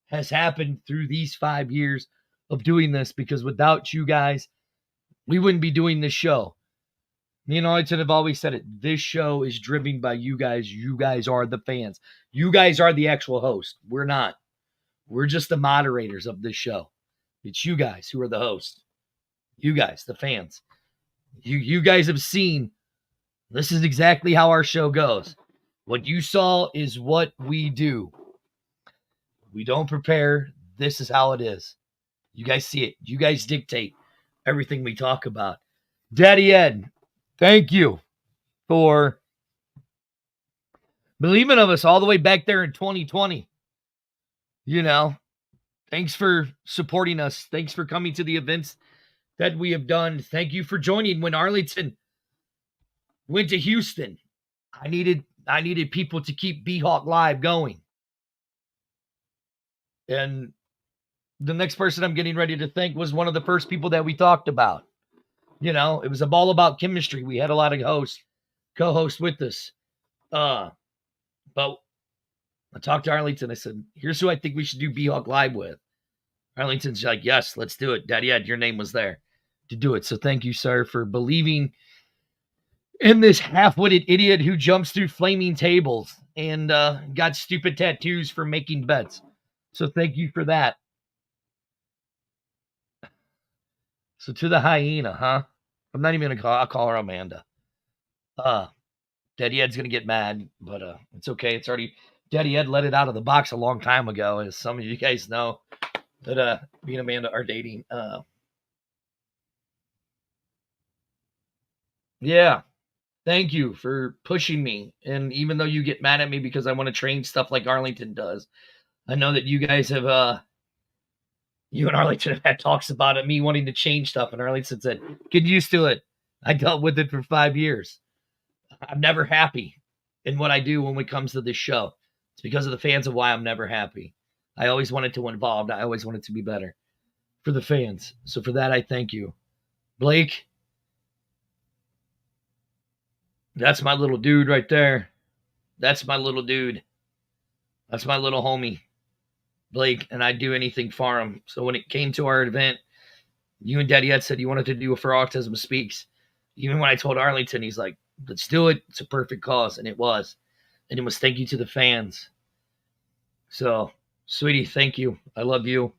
has happened through these 5 years of doing this, because without you guys, we wouldn't be doing this show. Me and Arlington have always said it. This show is driven by you guys. You guys are the fans. You guys are the actual host. We're not. We're just the moderators of this show. It's you guys who are the hosts. You guys, the fans. You guys have seen, this is exactly how our show goes. What you saw is what we do. We don't prepare. This is how it is. You guys see it. You guys dictate everything we talk about. Daddy Ed, thank you for believing of us all the way back there in 2020. Thanks for supporting us. Thanks for coming to the events that we have done. Thank you for joining when Arlington went to Houston. I needed people to keep B-Hawk Live going. And the next person I'm getting ready to thank was one of the first people that we talked about. It was all about chemistry. We had a lot of co-hosts with us. But I talked to Arlington. I said, here's who I think we should do B-Hawk Live with. Arlington's like, yes, let's do it. Daddy Ed, your name was there to do it. So thank you, sir, for believing in this half-witted idiot who jumps through flaming tables and got stupid tattoos for making bets. So thank you for that. So to the hyena, huh? I'm not even going to I'll call her Amanda. Daddy Ed's going to get mad, but it's okay. It's already, Daddy Ed let it out of the box a long time ago, as some of you guys know, that me and Amanda are dating. Yeah. Thank you for pushing me. And even though you get mad at me because I want to train stuff like Arlington does, I know that you guys have, you and Arlington have had talks about it, me wanting to change stuff. And Arlington said, get used to it. I dealt with it for 5 years. I'm never happy in what I do when it comes to this show. It's because of the fans of why I'm never happy. I always wanted to involve. I always wanted to be better for the fans. So for that, I thank you. Blake, that's my little dude right there. That's my little dude. That's my little homie, Blake, and I'd do anything for him. So when it came to our event, you and Daddy Ed said you wanted to do a For Autism Speaks. Even when I told Arlington, he's like, let's do it. It's a perfect cause, and it was. And it was thank you to the fans. So, sweetie, thank you. I love you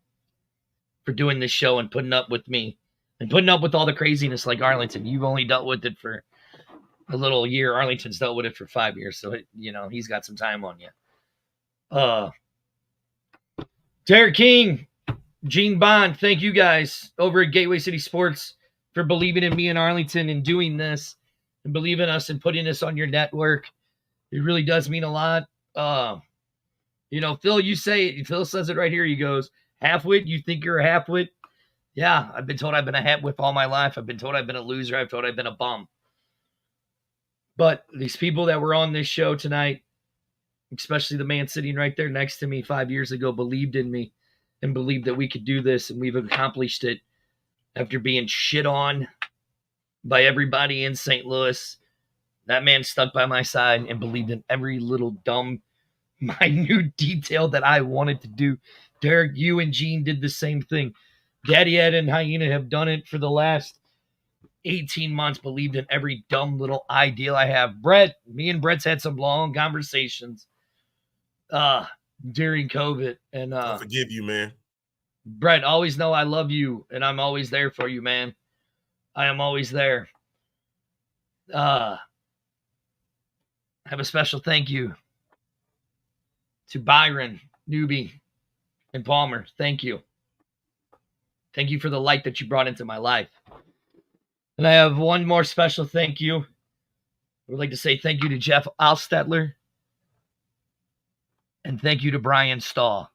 for doing this show and putting up with me and putting up with all the craziness like Arlington. You've only dealt with it for a little year. Arlington's dealt with it for 5 years, so he's got some time on you. Derek King, Gene Bond, thank you guys over at Gateway City Sports for believing in me and Arlington and doing this and believing us and putting us on your network. It really does mean a lot. Phil, Phil says it right here. He goes, half-wit, you think you're a half-wit? Yeah, I've been told I've been a half-wit all my life. I've been told I've been a loser. I've told I've been a bum. But these people that were on this show tonight, especially the man sitting right there next to me 5 years ago, believed in me and believed that we could do this, and we've accomplished it after being shit on by everybody in St. Louis. That man stuck by my side and believed in every little dumb, minute detail that I wanted to do. Derek, you and Gene did the same thing. Daddy Ed and Hyena have done it for the last 18 months believed in every dumb little ideal I have. Brett, me and Brett's had some long conversations during COVID. And
I forgive you, man.
Brett, always know I love you, and I'm always there for you, man. I am always there. Have a special thank you to Byron, Newbie, and Palmer. Thank you. Thank you for the light that you brought into my life. And I have one more special thank you. I would like to say thank you to Jeff Alstetler. And thank you to Brian Stahl.